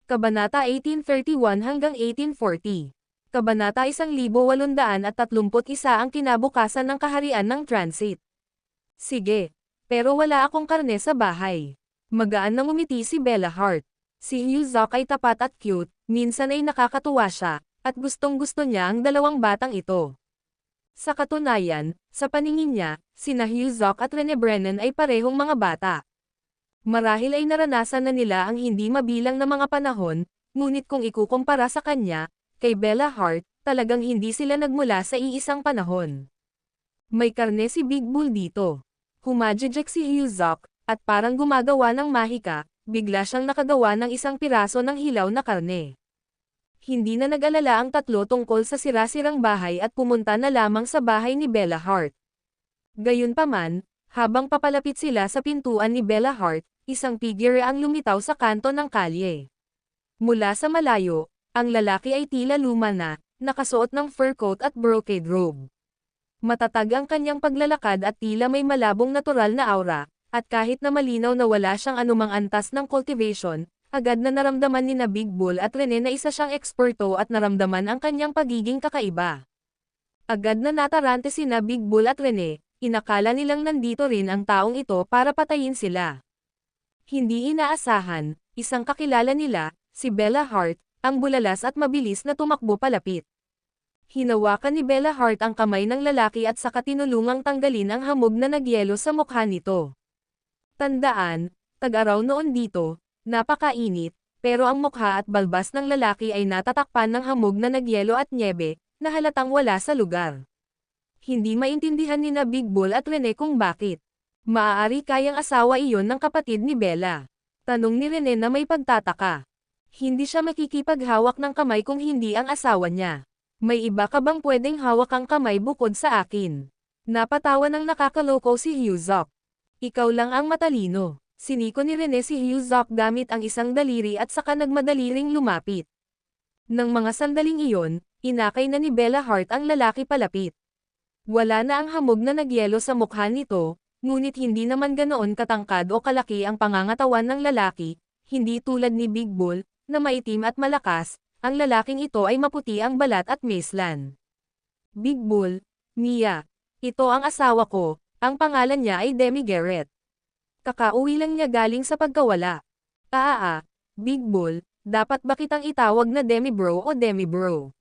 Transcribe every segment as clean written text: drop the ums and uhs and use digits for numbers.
Kabanata 1831 hanggang 1840. Kabanata 1831 ang kinabukasan ng kaharian ng transit. Sige. Pero wala akong karne sa bahay. Magaan na ngumiti si Bella Hart. Si Hyuzok ay tapat at cute, minsan ay nakakatuwa siya, at gustong-gusto niya ang dalawang batang ito. Sa katunayan, sa paningin niya, sina Hyuzok at Rene Brennan ay parehong mga bata. Marahil ay naranasan na nila ang hindi mabilang na mga panahon, ngunit kung ikukumpara sa kanya, kay Bella Hart, talagang hindi sila nagmula sa iisang panahon. May karne si Big Bull dito. Humajijek si Hyuzok, at parang gumagawa ng mahika, bigla siyang nakagawa ng isang piraso ng hilaw na karne. Hindi na nag-alala ang tatlo tungkol sa sira-sirang bahay at pumunta na lamang sa bahay ni Bella Hart. Gayunpaman, habang papalapit sila sa pintuan ni Bella Hart, isang figure ang lumitaw sa kanto ng kalye. Mula sa malayo, ang lalaki ay tila luma na, nakasuot ng fur coat at brocade robe. Matatag ang kanyang paglalakad at tila may malabong natural na aura, at kahit na malinaw na wala siyang anumang antas ng cultivation, agad na naramdaman ni na Big Bull at Rene na isa siyang eksperto at naramdaman ang kanyang pagiging kakaiba. Agad na natarante sina Big Bull at Rene, inakala nilang nandito rin ang taong ito para patayin sila. Hindi inaasahan, isang kakilala nila, si Bella Hart, ang bulalas at mabilis na tumakbo palapit. Hinawakan ni Bella Hart ang kamay ng lalaki at saka tinulungang tanggalin ang hamog na nagyelo sa mukha nito. Tandaan, tag-araw noon dito, napakainit, pero ang mukha at balbas ng lalaki ay natatakpan ng hamog na nagyelo at nyebe, na halatang wala sa lugar. Hindi maintindihan ni na Big Bull at Rene kung bakit. Maaari kayang asawa iyon ng kapatid ni Bella. Tanong ni Rene na may pagtataka. Hindi siya makikipaghawak ng kamay kung hindi ang asawa niya. May iba ka bang pwedeng hawak ang kamay bukod sa akin? Napatawa ng nakakaloko si Hyuzok. Ikaw lang ang matalino. Siniko ni Rene si Hyuzok gamit ang isang daliri at saka nagmadali ring lumapit. Nang mga sandaling iyon, inakay na ni Bella Hart ang lalaki palapit. Wala na ang hamog na nagyelo sa mukha nito, ngunit hindi naman ganoon katangkad o kalaki ang pangangatawan ng lalaki, hindi tulad ni Big Bull, na maitim at malakas, ang lalaking ito ay maputi ang balat at meslan. Big Bull, Mia. Ito ang asawa ko, ang pangalan niya ay Demi Garrett. Kakauwi lang niya galing sa pagkawala. Big Bull, dapat ba kitang itawag na Demi Bro o Demi Bro?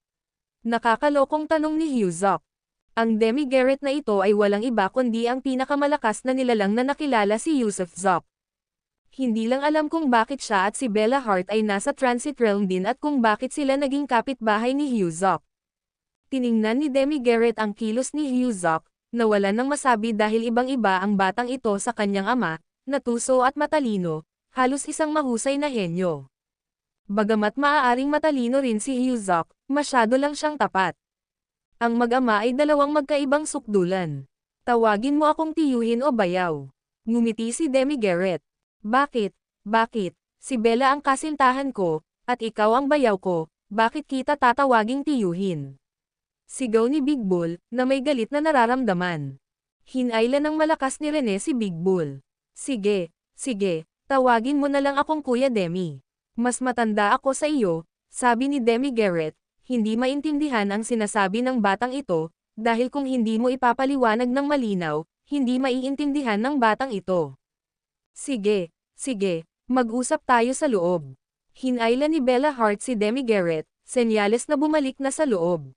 Nakakalokong tanong ni Hyuzok. Ang Demi Garrett na ito ay walang iba kundi ang pinakamalakas na nilalang na nakilala si Yusuf Zok. Hindi lang alam kung bakit siya at si Bella Hart ay nasa transit realm din at kung bakit sila naging kapitbahay ni Hyuzok. Tiningnan ni Demi Garrett ang kilos ni Hyuzok, na wala nang masabi dahil ibang-iba ang batang ito sa kanyang ama, na tuso at matalino, halos isang mahusay na henyo. Bagamat maaaring matalino rin si Hyuzok, masyado lang siyang tapat. Ang mag-ama ay dalawang magkaibang sukdulan. Tawagin mo akong tiyuhin o bayaw. Ngumiti si Demi Garrett. Bakit? Bakit? Si Bella ang kasintahan ko, at ikaw ang bayaw ko, bakit kita tatawaging tiyuhin? Sigaw ni Big Bull, na may galit na nararamdaman. Hinailan ng malakas ni Rene si Big Bull. Sige, tawagin mo na lang akong Kuya Demi. Mas matanda ako sa iyo, sabi ni Demi Garrett. Hindi maintindihan ang sinasabi ng batang ito, dahil kung hindi mo ipapaliwanag ng malinaw, hindi maiintindihan ng batang ito. Sige, mag-usap tayo sa loob. Hinailan ni Bella Hart si Demi Garrett, senyales na bumalik na sa loob.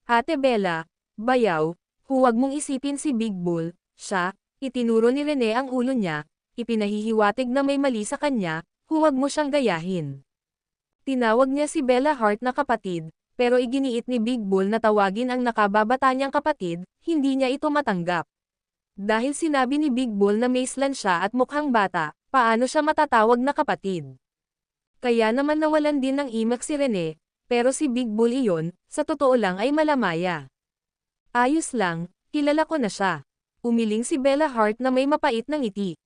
Ate Bella, bayaw, huwag mong isipin si Big Bull, siya, itinuro ni Rene ang ulo niya, ipinahihiwatig na may mali sa kanya, huwag mo siyang gayahin. Tinawag niya si Bella Hart na kapatid, pero iginiit ni Big Bull na tawagin ang nakababata niyang kapatid, hindi niya ito matanggap. Dahil sinabi ni Big Bull na meslan siya at mukhang bata, paano siya matatawag na kapatid? Kaya naman nawalan din ng imak si Rene, pero si Big Bull iyon, sa totoo lang ay malamaya. Ayos lang, kilala ko na siya. Umiling si Bella Hart na may mapait na ngiti.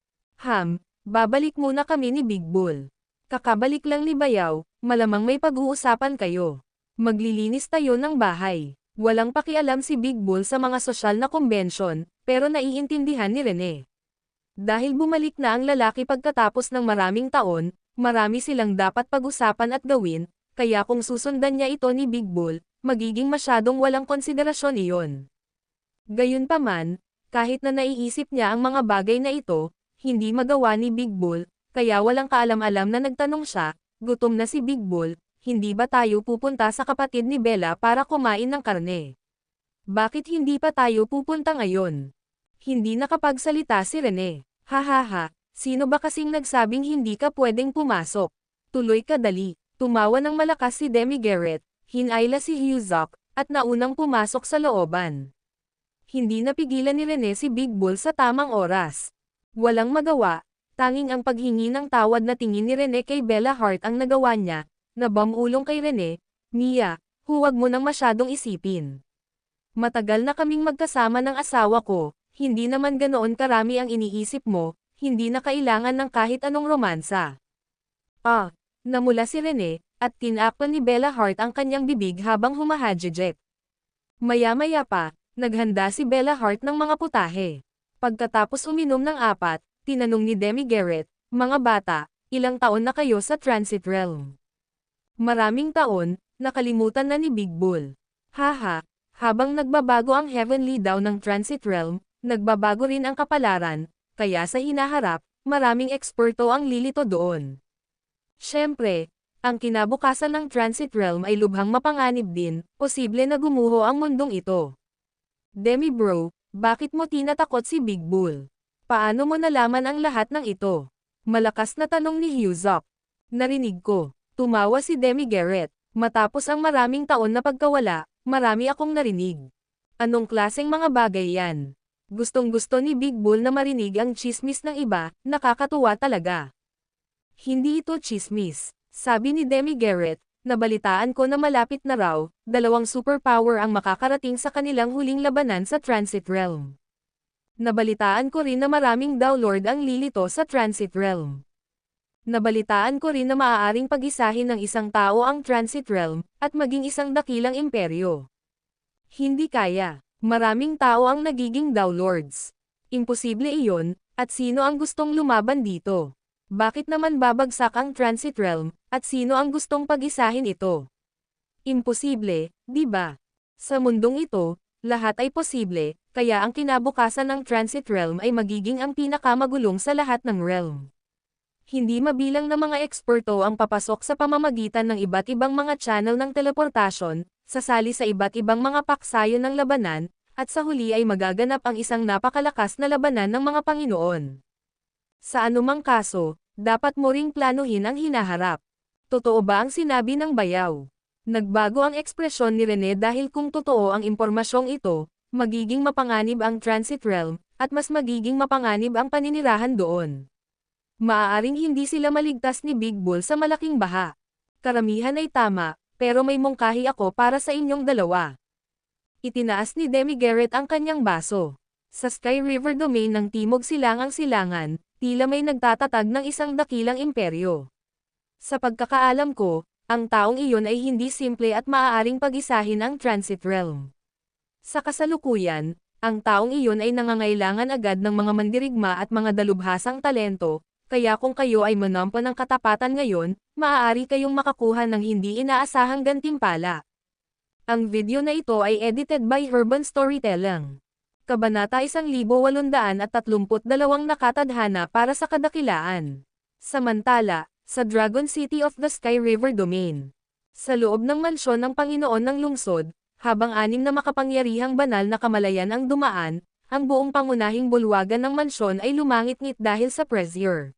Babalik muna kami ni Big Bull. Kakabalik lang ni Bayaw, malamang may pag-uusapan kayo. Maglilinis tayo ng bahay. Walang pakialam si Big Bull sa mga sosyal na konbensyon, pero naiintindihan ni Rene. Dahil bumalik na ang lalaki pagkatapos ng maraming taon, Marami silang dapat pag-usapan at gawin, kaya kung susundan niya ito ni Big Bull, magiging masyadong walang konsiderasyon iyon. Gayunpaman, kahit na naiisip niya ang mga bagay na ito, hindi magawa ni Big Bull, kaya walang kaalam-alam na nagtanong siya, gutom na si Big Bull, hindi ba tayo pupunta sa kapatid ni Bella para kumain ng karne? Bakit hindi pa tayo pupunta ngayon? Hindi nakapagsalita si Rene. Hahaha, sino ba kasing nagsabing hindi ka pwedeng pumasok? Tuloy ka dali. Tumawa ng malakas si Demi Garrett, hinayla si Hyuzok, at naunang pumasok sa looban. Hindi napigilan ni Rene si Big Bull sa tamang oras. Walang magawa, tanging ang paghingi ng tawad na tingin ni Rene kay Bella Hart ang nagawa niya, na bamulong kay Rene, Mia, huwag mo nang masyadong isipin. Matagal na kaming magkasama ng asawa ko, hindi naman ganoon karami ang iniisip mo, hindi na kailangan ng kahit anong romansa. Namula si Rene, at tinakpan ni Bella Hart ang kanyang bibig habang humahadjejek. Maya-maya pa, naghanda si Bella Hart ng mga putahe. Pagkatapos uminom ng 4, tinanong ni Demi Garrett, mga bata, ilang taon na kayo sa Transit Realm? Maraming taon, nakalimutan na ni Big Bull. Haha, habang nagbabago ang Heavenly Dawn ng Transit Realm, nagbabago rin ang kapalaran, kaya sa hinaharap, maraming eksperto ang lilito doon. Siyempre, ang kinabukasan ng Transit Realm ay lubhang mapanganib din, posible na gumuho ang mundong ito. Demi bro, bakit mo tinatakot si Big Bull? Paano mo nalaman ang lahat ng ito? Malakas na tanong ni Hyuzok. Narinig ko. Tumawa si Demi Garrett. Matapos ang maraming taon na pagkawala, marami akong narinig. Anong klaseng mga bagay yan? Gustong-gusto ni Big Bull na marinig ang chismis ng iba, nakakatuwa talaga. Hindi ito chismis, sabi ni Demi Garrett, nabalitaan ko na malapit na raw, 2 superpower ang makakarating sa kanilang huling labanan sa Transit Realm. Nabalitaan ko rin na maraming Downlord ang lilito sa Transit Realm. Nabalitaan ko rin na maaaring pag-isahin ng isang tao ang Transit Realm, at maging isang dakilang imperyo. Hindi kaya. Maraming tao ang nagiging Downlords. Imposible iyon, at sino ang gustong lumaban dito? Bakit naman babagsak ang Transit Realm, at sino ang gustong pag-isahin ito? Imposible, di ba? Sa mundong ito, lahat ay posible, kaya ang kinabukasan ng Transit Realm ay magiging ang pinakamagulong sa lahat ng realm. Hindi mabilang na mga eksperto ang papasok sa pamamagitan ng iba't ibang mga channel ng teleportasyon, sasali sa iba't ibang mga paksayon ng labanan, at sa huli ay magaganap ang isang napakalakas na labanan ng mga Panginoon. Sa anumang kaso, dapat mo ring planuhin ang hinaharap. Totoo ba ang sinabi ng bayaw? Nagbago ang ekspresyon ni Rene dahil kung totoo ang impormasyong ito, magiging mapanganib ang Transit Realm, at mas magiging mapanganib ang paninirahan doon. Maaaring hindi sila maligtas ni Big Bull sa malaking baha. Karamihan ay tama, pero may mungkahi ako para sa inyong dalawa. Itinaas ni Demi Garrett ang kanyang baso. Sa Sky River Domain ng Timog Silangang-Silangan, tila may nagtatatag ng isang dakilang imperyo. Sa pagkakaalam ko, ang taong iyon ay hindi simple at maaaring pag-isahin ang Transit Realm. Sa kasalukuyan, ang taong iyon ay nangangailangan agad ng mga mandirigma at mga dalubhasang talento, kaya kung kayo ay manampo ng katapatan ngayon, maaari kayong makakuha ng hindi inaasahang gantimpala. Ang video na ito ay edited by Urban Storytelling. Kabanata 1832 nakatadhana para sa kadakilaan. Samantala, sa Dragon City of the Sky River Domain. Sa loob ng mansyon ng Panginoon ng Lungsod, habang 6 na makapangyarihang banal na kamalayan ang dumaan, ang buong pangunahing bulwagan ng mansyon ay lumangit-ngit dahil sa pressure.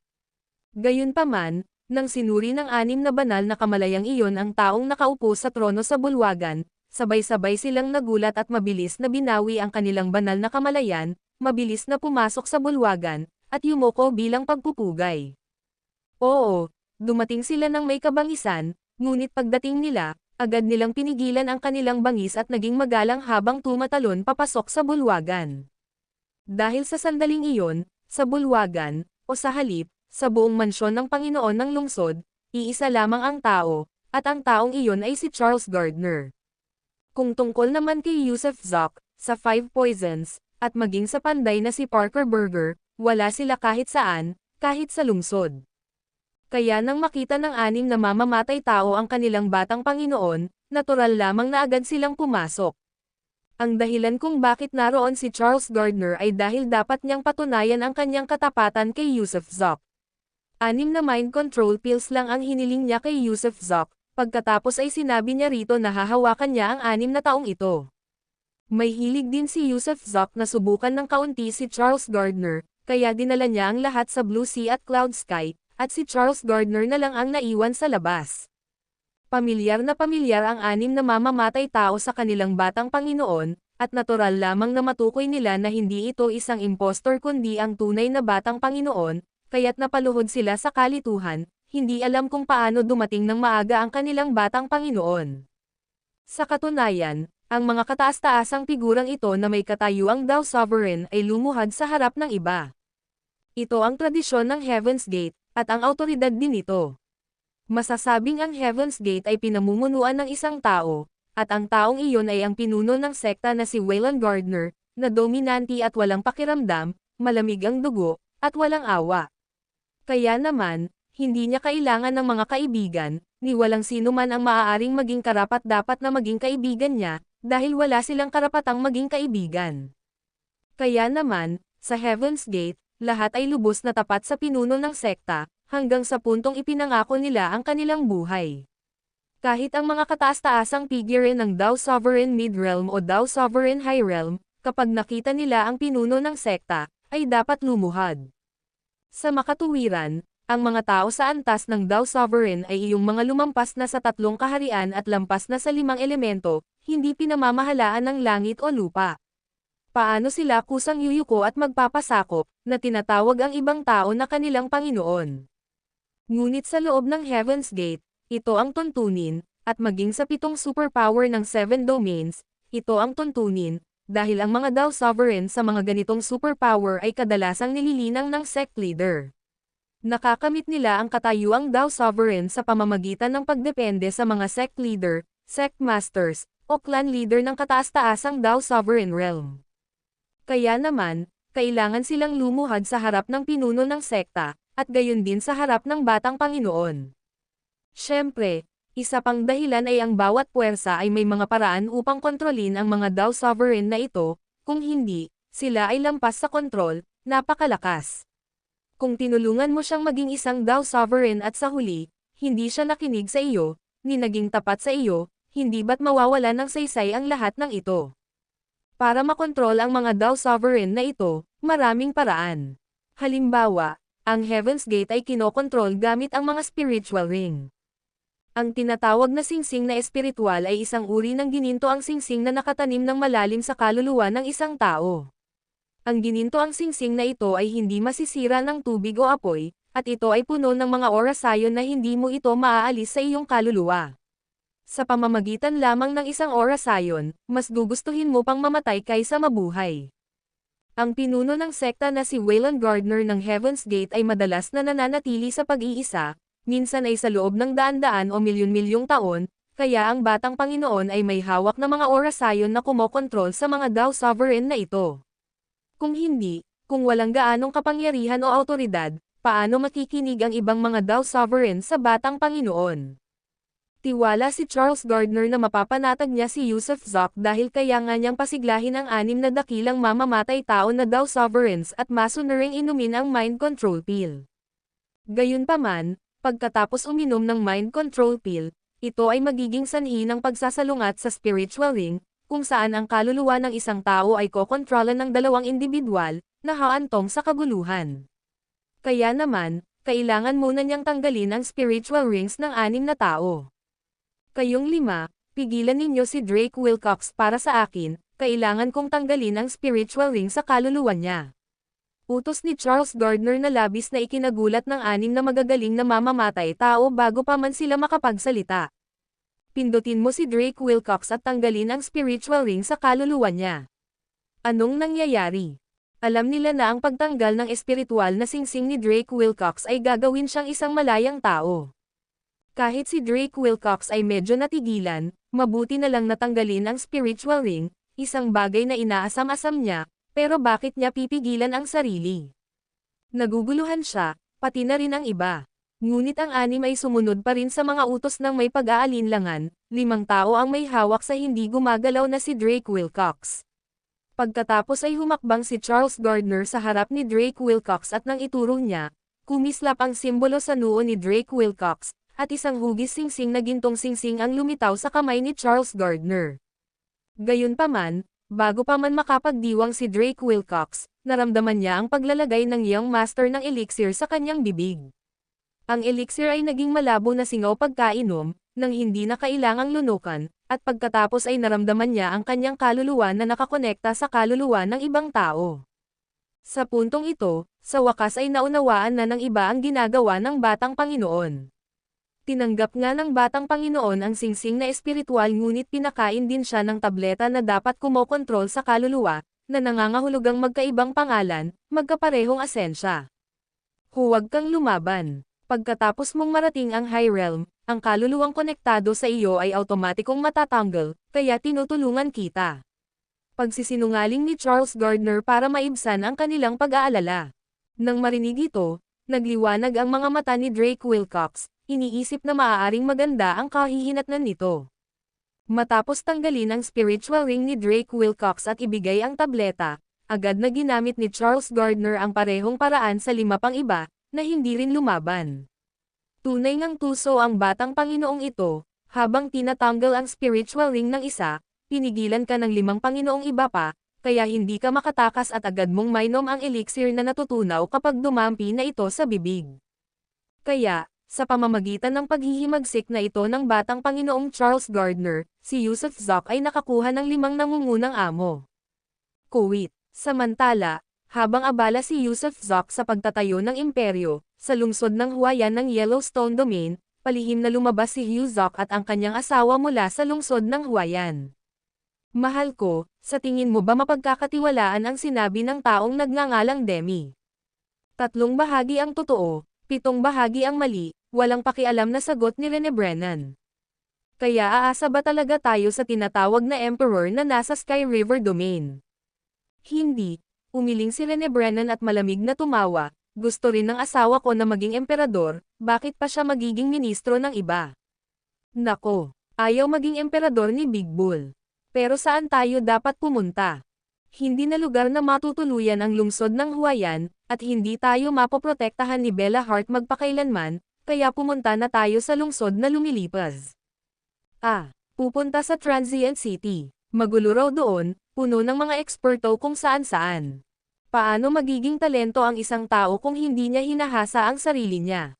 Gayunpaman, nang sinuri ng 6 na banal na kamalayang iyon ang taong nakaupo sa trono sa bulwagan, sabay-sabay silang nagulat at mabilis na binawi ang kanilang banal na kamalayan, mabilis na pumasok sa bulwagan, at yumoko bilang pagpupugay. Oo, dumating sila ng may kabangisan, ngunit pagdating nila, agad nilang pinigilan ang kanilang bangis at naging magalang habang tumatalon papasok sa bulwagan. Dahil sa sandaling iyon, sa bulwagan, o sa halip, sa buong mansyon ng Panginoon ng Lungsod, iisa lamang ang tao, at ang taong iyon ay si Charles Gardner. Kung tungkol naman kay Yusef Zoc, sa 5 Poisons, at maging sa panday na si Parker Burger, wala sila kahit saan, kahit sa lungsod. Kaya nang makita ng 6 na mamamatay tao ang kanilang batang Panginoon, natural lamang na agad silang pumasok. Ang dahilan kung bakit naroon si Charles Gardner ay dahil dapat niyang patunayan ang kanyang katapatan kay Yusuf Zoc. 6 na mind control pills lang ang hiniling niya kay Yusuf Zoc, pagkatapos ay sinabi niya rito na hahawakan niya ang 6 na taong ito. May hilig din si Yusuf Zoc na subukan ng kaunti si Charles Gardner, kaya dinala niya ang lahat sa Blue Sea at Cloud Sky, at si Charles Gardner na lang ang naiwan sa labas. Pamilyar ang 6 na mamamatay tao sa kanilang batang Panginoon, at natural lamang na matukoy nila na hindi ito isang impostor kundi ang tunay na batang Panginoon, kaya't napaluhod sila sa kalituhan, hindi alam kung paano dumating ng maaga ang kanilang batang Panginoon. Sa katunayan, ang mga kataas-taasang figurang ito na may katayuang Dao Sovereign ay lumuhad sa harap ng iba. Ito ang tradisyon ng Heaven's Gate, at ang awtoridad din ito. Masasabing ang Heaven's Gate ay pinamumunuan ng isang tao, at ang taong iyon ay ang pinuno ng sekta na si Wayland Gardner, na dominante at walang pakiramdam, malamig ang dugo, at walang awa. Kaya naman, hindi niya kailangan ng mga kaibigan, ni walang sino man ang maaaring maging karapat-dapat na maging kaibigan niya, dahil wala silang karapatang maging kaibigan. Kaya naman, sa Heaven's Gate, lahat ay lubos na tapat sa pinuno ng sekta, hanggang sa puntong ipinangako nila ang kanilang buhay. Kahit ang mga kataas-taasang figure ng Dao Sovereign Mid-Realm o Dao Sovereign High Realm, kapag nakita nila ang pinuno ng sekta, ay dapat lumuhad. Sa makatuwiran, ang mga tao sa antas ng Dao Sovereign ay iyong mga lumampas na sa 3 kaharian at lampas na sa 5 elemento, hindi pinamamahalaan ng langit o lupa. Paano sila kusang yuyuko at magpapasakop, na tinatawag ang ibang tao na kanilang Panginoon. Ngunit sa loob ng Heaven's Gate, ito ang tuntunin, at maging sa 7 superpower ng 7 domains, ito ang tuntunin, dahil ang mga Dao Sovereign sa mga ganitong superpower ay kadalasang nililinang ng sect leader. Nakakamit nila ang katayuang Dao Sovereign sa pamamagitan ng pagdepende sa mga sect leader, sect masters, o clan leader ng kataas-taasang Dao Sovereign Realm. Kaya naman, kailangan silang lumuhad sa harap ng pinuno ng sekta, at gayon din sa harap ng batang Panginoon. Siyempre, isa pang dahilan ay ang bawat puwersa ay may mga paraan upang kontrolin ang mga Dao Sovereign na ito, kung hindi, sila ay lampas sa kontrol, napakalakas. Kung tinulungan mo siyang maging isang Dao Sovereign at sa huli, hindi siya nakinig sa iyo, ni naging tapat sa iyo, hindi ba't mawawala ng saysay ang lahat ng ito? Para makontrol ang mga Dao Sovereign na ito, maraming paraan. Halimbawa, ang Heaven's Gate ay kinokontrol gamit ang mga spiritual ring. Ang tinatawag na singsing na espiritual ay isang uri ng ginintoang singsing na nakatanim ng malalim sa kaluluwa ng isang tao. Ang ginintoang singsing na ito ay hindi masisira ng tubig o apoy, at ito ay puno ng mga orasayon na hindi mo ito maaalis sa iyong kaluluwa. Sa pamamagitan lamang ng isang orasayon, mas gugustuhin mo pang mamatay kaysa mabuhay. Ang pinuno ng sekta na si Wayland Gardner ng Heaven's Gate ay madalas na nananatili sa pag-iisa, minsan ay sa loob ng daan-daan o milyon-milyong taon, kaya ang batang Panginoon ay may hawak na mga orasayon na kumokontrol sa mga Dao Sovereign na ito. Kung hindi, kung walang gaanong kapangyarihan o awtoridad, paano makikinig ang ibang mga Dao Sovereign sa batang Panginoon? Tiwala si Charles Gardner na mapapanatag niya si Yusuf Zoc dahil kaya nga niyang pasiglahin ang 6 na dakilang mamamatay tao na Dao Sovereigns at masunuring inumin ang mind control pill. Gayunpaman, pagkatapos uminom ng mind control pill, ito ay magiging sanhi ng pagsasalungat sa spiritual ring, kung saan ang kaluluwa ng isang tao ay kokontrolan ng 2 individual, na haantong sa kaguluhan. Kaya naman, kailangan muna niyang tanggalin ang spiritual rings ng 6 na tao. Kayong 5, pigilan ninyo si Drake Wilcox para sa akin, kailangan kong tanggalin ang spiritual ring sa kaluluwa niya. Utos ni Charles Gardner na labis na ikinagulat ng 6 na magagaling na mamamatay tao bago pa man sila makapagsalita. Pindutin mo si Drake Wilcox at tanggalin ang spiritual ring sa kaluluwa niya. Anong nangyayari? Alam nila na ang pagtanggal ng espiritual na singsing ni Drake Wilcox ay gagawin siyang isang malayang tao. Kahit si Drake Wilcox ay medyo natigilan, mabuti na lang natanggalin ang spiritual ring, isang bagay na inaasam-asam niya, pero bakit niya pipigilan ang sarili? Naguguluhan siya, pati na rin ang iba. Ngunit ang 6 ay sumunod pa rin sa mga utos ng may pag-aalinlangan, 5 tao ang may hawak sa hindi gumagalaw na si Drake Wilcox. Pagkatapos ay humakbang si Charles Gardner sa harap ni Drake Wilcox at nang iturong niya, kumislap ang simbolo sa noo ni Drake Wilcox, at isang hugis singsing na gintong singsing ang lumitaw sa kamay ni Charles Gardner. Gayunpaman, bago pa man makapagdiwang si Drake Wilcox, naramdaman niya ang paglalagay ng Young Master ng elixir sa kanyang bibig. Ang elixir ay naging malabo na singaw pagkainom, nang hindi na kailangang lunukan, at pagkatapos ay naramdaman niya ang kanyang kaluluwa na nakakonekta sa kaluluwa ng ibang tao. Sa puntong ito, sa wakas ay naunawaan na ng iba ang ginagawa ng Batang Panginoon. Tinanggap nga ng Batang Panginoon ang singsing na espiritual ngunit pinakain din siya ng tableta na dapat kumokontrol sa kaluluwa, na nangangahulugang magkaibang pangalan, magkaparehong asensya. Huwag kang lumaban. Pagkatapos mong marating ang High Realm, ang kaluluwang konektado sa iyo ay automatikong matatanggal, kaya tinutulungan kita. Pagsisinungaling ni Charles Gardner para maibsan ang kanilang pag-aalala. Nang marinig ito, nagliwanag ang mga mata ni Drake Wilcox, iniisip na maaaring maganda ang kahihinatnan nito. Matapos tanggalin ang spiritual ring ni Drake Wilcox at ibigay ang tableta, agad na ginamit ni Charles Gardner ang parehong paraan sa 5 pang iba, na hindi rin lumaban. Tunay ngang tuso ang Batang Panginoong ito, habang tinatanggal ang spiritual ring ng isa, pinigilan ka ng 5 Panginoong iba pa, kaya hindi ka makatakas at agad mong mainom ang elixir na natutunaw kapag dumampi na ito sa bibig. Kaya, sa pamamagitan ng paghihimagsik na ito ng Batang Panginoong Charles Gardner, si Yusuf Zoc ay nakakuha ng 5 nangungunang amo. Kuwait. Samantala, habang abala si Yusuf Zoc sa pagtatayo ng imperyo, sa lungsod ng Huayan ng Yellowstone Domain, palihim na lumabas si Hugh Zoc at ang kanyang asawa mula sa lungsod ng Huayan. Mahal ko, sa tingin mo ba mapagkakatiwalaan ang sinabi ng taong nagngangalang Demi? 3 bahagi ang totoo, 7 bahagi ang mali, walang pakialam na sagot ni Rene Brennan. Kaya aasa ba talaga tayo sa tinatawag na Emperor na nasa Sky River Domain? Hindi. Umiling si Rene Brennan at malamig na tumawa, gusto rin ng asawa ko na maging emperador, bakit pa siya magiging ministro ng iba? Nako, ayaw maging emperador ni Big Bull. Pero saan tayo dapat pumunta? Hindi na lugar na matutuluyan ang lungsod ng Huayan, at hindi tayo mapoprotektahan ni Bella Hart magpakailanman, kaya pumunta na tayo sa lungsod na lumilipas. Pupunta sa Transient City. Magulo raw doon, puno ng mga eksperto kung saan-saan. Paano magiging talento ang isang tao kung hindi niya hinahasa ang sarili niya?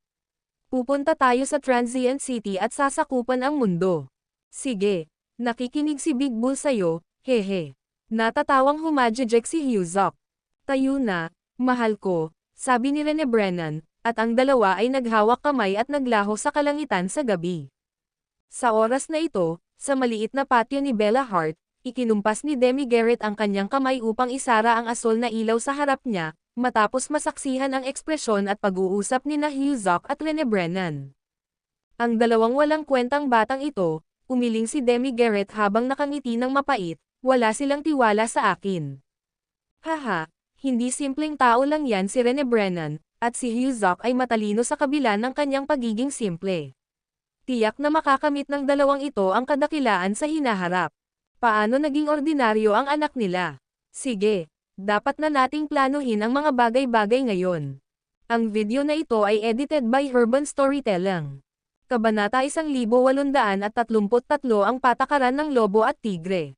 Pupunta tayo sa Transient City at sasakupan ang mundo. Sige, nakikinig si Big Bull sa'yo, hehe. Natatawang humajejek si Hugh Zoc. Tayo na, mahal ko, sabi ni Rene Brennan, at ang dalawa ay naghawak kamay at naglaho sa kalangitan sa gabi. Sa oras na ito, sa maliit na patio ni Bella Hart, ikinumpas ni Demi Garrett ang kanyang kamay upang isara ang asol na ilaw sa harap niya, matapos masaksihan ang ekspresyon at pag-uusap ni Hugh Zoc at Rene Brennan. Ang dalawang walang kwentang batang ito, umiling si Demi Garrett habang nakangiti ng mapait, wala silang tiwala sa akin. Haha, hindi simpleng tao lang yan si Rene Brennan, at si Hugh Zoc ay matalino sa kabila ng kanyang pagiging simple. Tiyak na makakamit ng dalawang ito ang kadakilaan sa hinaharap. Paano naging ordinaryo ang anak nila? Sige, dapat na nating planuhin ang mga bagay-bagay ngayon. Ang video na ito ay edited by Urban Storytelling. Kabanata 1833 ang patakaran ng lobo at tigre.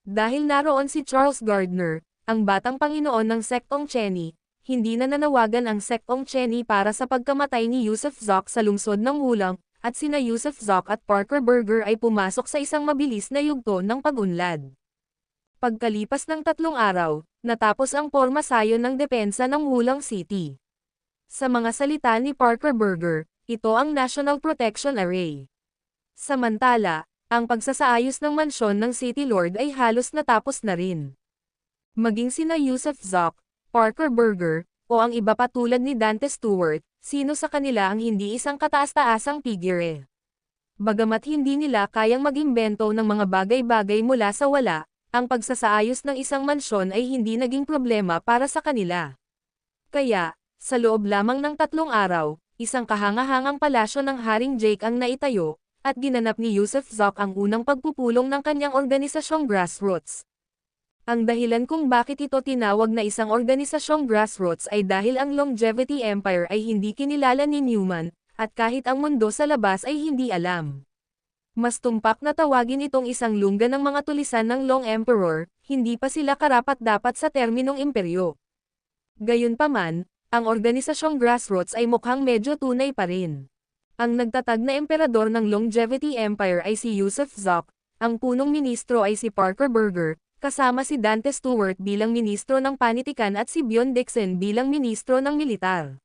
Dahil naroon si Charles Gardner, ang batang Panginoon ng Sektong Cheni, hindi na nanawagan ang Sektong Cheni para sa pagkamatay ni Yusuf Zoc sa lungsod ng Wulang, at sina Yusuf Zoc at Parker Berger ay pumasok sa isang mabilis na yugto ng pag-unlad. Pagkalipas ng 3 araw, natapos ang pormasayon ng depensa ng Wulang City. Sa mga salita ni Parker Berger, ito ang National Protection Array. Samantala, ang pagsasaayos ng mansyon ng City Lord ay halos natapos na rin. Maging sina Yusuf Zoc, Parker Berger, o ang iba pa tulad ni Dante Stewart, sino sa kanila ang hindi isang kataas-taasang figure? Bagamat hindi nila kayang mag-imbento ng mga bagay-bagay mula sa wala, ang pagsasaayos ng isang mansyon ay hindi naging problema para sa kanila. Kaya, sa loob lamang ng 3 araw, isang kahangahangang palasyo ng Haring Jake ang naitayo, at ginanap ni Yusuf Zok ang unang pagpupulong ng kanyang organisasyong Grassroots. Ang dahilan kung bakit ito tinawag na isang organisasyong Grassroots ay dahil ang Longevity Empire ay hindi kinilala ni Newman, at kahit ang mundo sa labas ay hindi alam. Mas tumpak na tawagin itong isang lungga ng mga tulisan ng Long Emperor, hindi pa sila karapat-dapat sa terminong imperyo. Gayunpaman, ang organisasyong Grassroots ay mukhang medyo tunay pa rin. Ang nagtatag na emperador ng Longevity Empire ay si Yusuf Zok, ang punong ministro ay si Parker Burger, kasama si Dante Stewart bilang ministro ng panitikan at si Bjorn Dixon bilang ministro ng militar.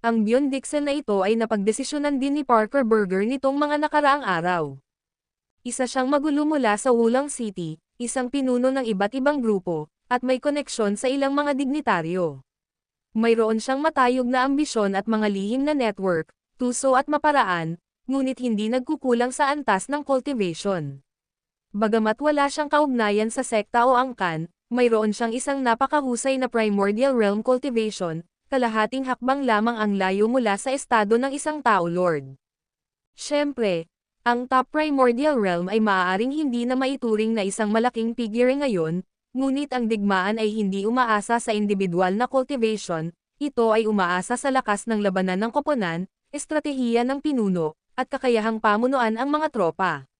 Ang Bjorn Dixon na ito ay napagdesisyonan din ni Parker Burger nitong mga nakaraang araw. Isa siyang magulo mula sa Wulang City, isang pinuno ng iba't ibang grupo, at may koneksyon sa ilang mga dignitaryo. Mayroon siyang matayog na ambisyon at mga lihim na network, tuso at maparaan, ngunit hindi nagkukulang sa antas ng cultivation. Bagamat wala siyang kaugnayan sa sekta o angkan, mayroon siyang isang napakahusay na primordial realm cultivation, kalahating hakbang lamang ang layo mula sa estado ng isang tao lord. Siyempre, ang top primordial realm ay maaaring hindi na maituring na isang malaking figure ngayon, ngunit ang digmaan ay hindi umaasa sa individual na cultivation, ito ay umaasa sa lakas ng labanan ng koponan, estratehiya ng pinuno, at kakayahang pamunuan ang mga tropa.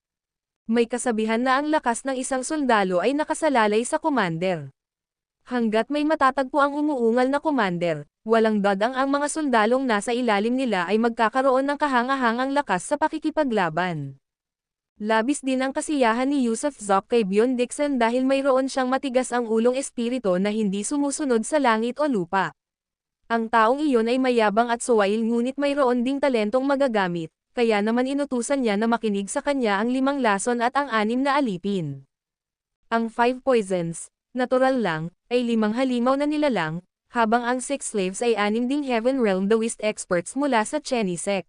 May kasabihan na ang lakas ng isang sundalo ay nakasalalay sa commander. Hanggat may matatagpo ang umuungal na commander, walang dadang ang mga sundalong nasa ilalim nila ay magkakaroon ng kahangahangang lakas sa pakikipaglaban. Labis din ang kasiyahan ni Yusuf Zok kay Bjorn Dixon dahil mayroon siyang matigas ang ulong espiritu na hindi sumusunod sa langit o lupa. Ang taong iyon ay mayabang at suwail ngunit mayroon ding talentong magagamit, kaya naman inutusan niya na makinig sa kanya ang 5 lason at ang 6 na alipin. Ang 5 poisons, natural lang, ay 5 halimaw na nilalang, habang ang 6 slaves ay 6 ding Heaven Realm Taoist experts mula sa Cheni sect.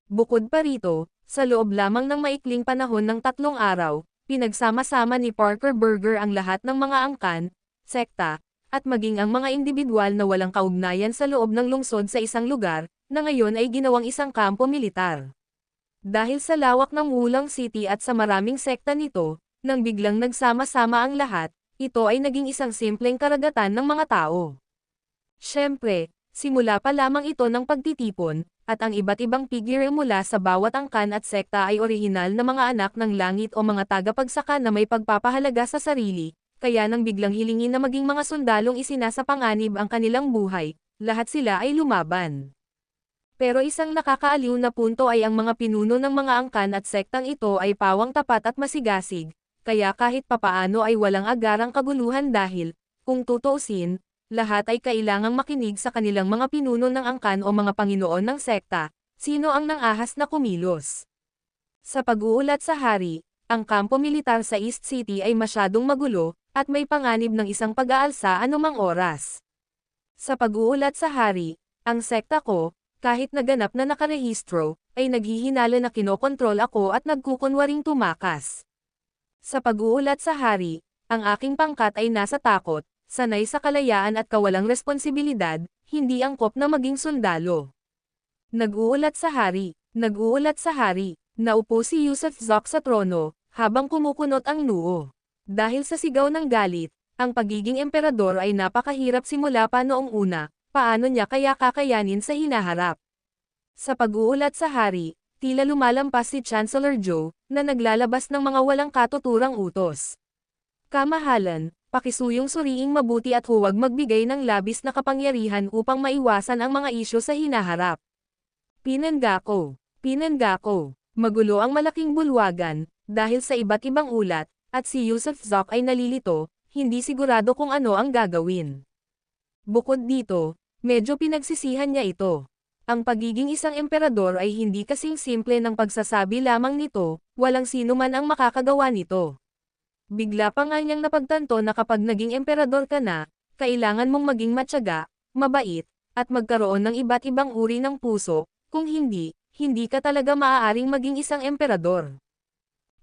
Bukod pa rito, sa loob lamang ng maikling panahon ng 3 araw, pinagsama-sama ni Parker Burger ang lahat ng mga angkan, sekta, at maging ang mga individual na walang kaugnayan sa loob ng lungsod sa isang lugar, na ngayon ay ginawang isang kampo militar. Dahil sa lawak ng Wulang City at sa maraming sekta nito, nang biglang nagsama-sama ang lahat, ito ay naging isang simpleng karagatan ng mga tao. Siyempre, simula pa lamang ito ng pagtitipon, at ang iba't ibang figure mula sa bawat angkan at sekta ay orihinal na mga anak ng langit o mga tagapagsaka na may pagpapahalaga sa sarili, kaya nang biglang hilingin na maging mga sundalong isinasapanganib ang kanilang buhay, lahat sila ay lumaban. Pero isang nakakaaliw na punto ay ang mga pinuno ng mga angkan at sektang ito ay pawang tapat at masigasig, kaya kahit papaano ay walang agarang kaguluhan dahil, kung tutuusin, lahat ay kailangang makinig sa kanilang mga pinuno ng angkan o mga panginoon ng sekta, sino ang nangahas na kumilos. Sa pag-uulat sa hari, ang kampo militar sa East City ay masyadong magulo, at may panganib ng isang pag-aalsa anumang oras. Sa pag-uulat sa hari, ang sekta ko, kahit naganap na nakarehistro, ay naghihinala na kinokontrol ako at nagkukunwaring tumakas. Sa pag-uulat sa hari, ang aking pangkat ay nasa takot, sanay sa kalayaan at kawalang responsibilidad, hindi angkop na maging sundalo. Nag-uulat sa hari, naupo si Yusuf Zok sa trono, habang kumukunot ang noo. Dahil sa sigaw ng galit, ang pagiging emperador ay napakahirap simula pa noong una, paano niya kaya kakayanin sa hinaharap? Sa pag-uulat sa hari, tila lumalampas si Chancellor Zhou, na naglalabas ng mga walang katuturang utos. Kamahalan, pakisuyong suriing mabuti at huwag magbigay ng labis na kapangyarihan upang maiwasan ang mga isyu sa hinaharap. Pinangako, magulo ang malaking bulwagan, dahil sa iba't ibang ulat, at si Yusuf Zok ay nalilito, hindi sigurado kung ano ang gagawin. Bukod dito, medyo pinagsisihan niya ito. Ang pagiging isang emperador ay hindi kasing simple ng pagsasabi lamang nito, walang sino man ang makakagawa nito. Bigla pa nga niyang napagtanto na kapag naging emperador ka na, kailangan mong maging matyaga, mabait, at magkaroon ng iba't ibang uri ng puso, kung hindi, hindi ka talaga maaaring maging isang emperador.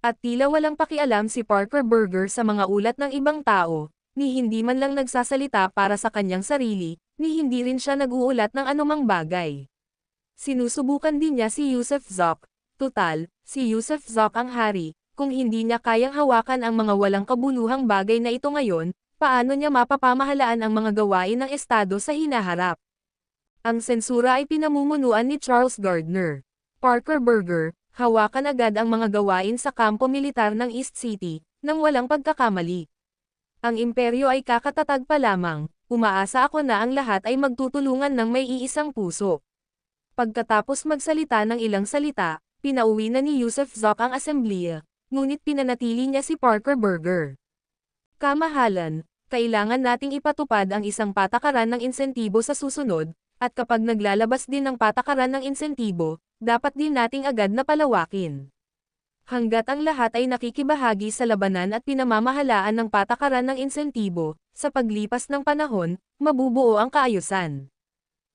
At tila walang pakialam si Parker Burger sa mga ulat ng ibang tao, ni hindi man lang nagsasalita para sa kanyang sarili, ni hindi rin siya nag-uulat ng anumang bagay. Sinusubukan din niya si Yusuf Zok. Tutal, si Yusuf Zok ang hari, kung hindi niya kayang hawakan ang mga walang kabuluhang bagay na ito ngayon, paano niya mapapamahalaan ang mga gawain ng estado sa hinaharap? Ang sensura ay pinamumunuan ni Charles Gardner. Parker Burger, hawakan agad ang mga gawain sa kampo militar ng East City, nang walang pagkakamali. Ang imperyo ay kakatatag pa lamang, umaasa ako na ang lahat ay magtutulungan ng may iisang puso. Pagkatapos magsalita ng ilang salita, pinauwi na ni Yusuf Zok ang asembleya, ngunit pinanatili niya si Parker Burger. Kamahalan, kailangan nating ipatupad ang isang patakaran ng insentibo sa susunod, at kapag naglalabas din ng patakaran ng insentibo, dapat din nating agad na palawakin. Hanggat ang lahat ay nakikibahagi sa labanan at pinamamahalaan ng patakaran ng insentibo, sa paglipas ng panahon, mabubuo ang kaayusan.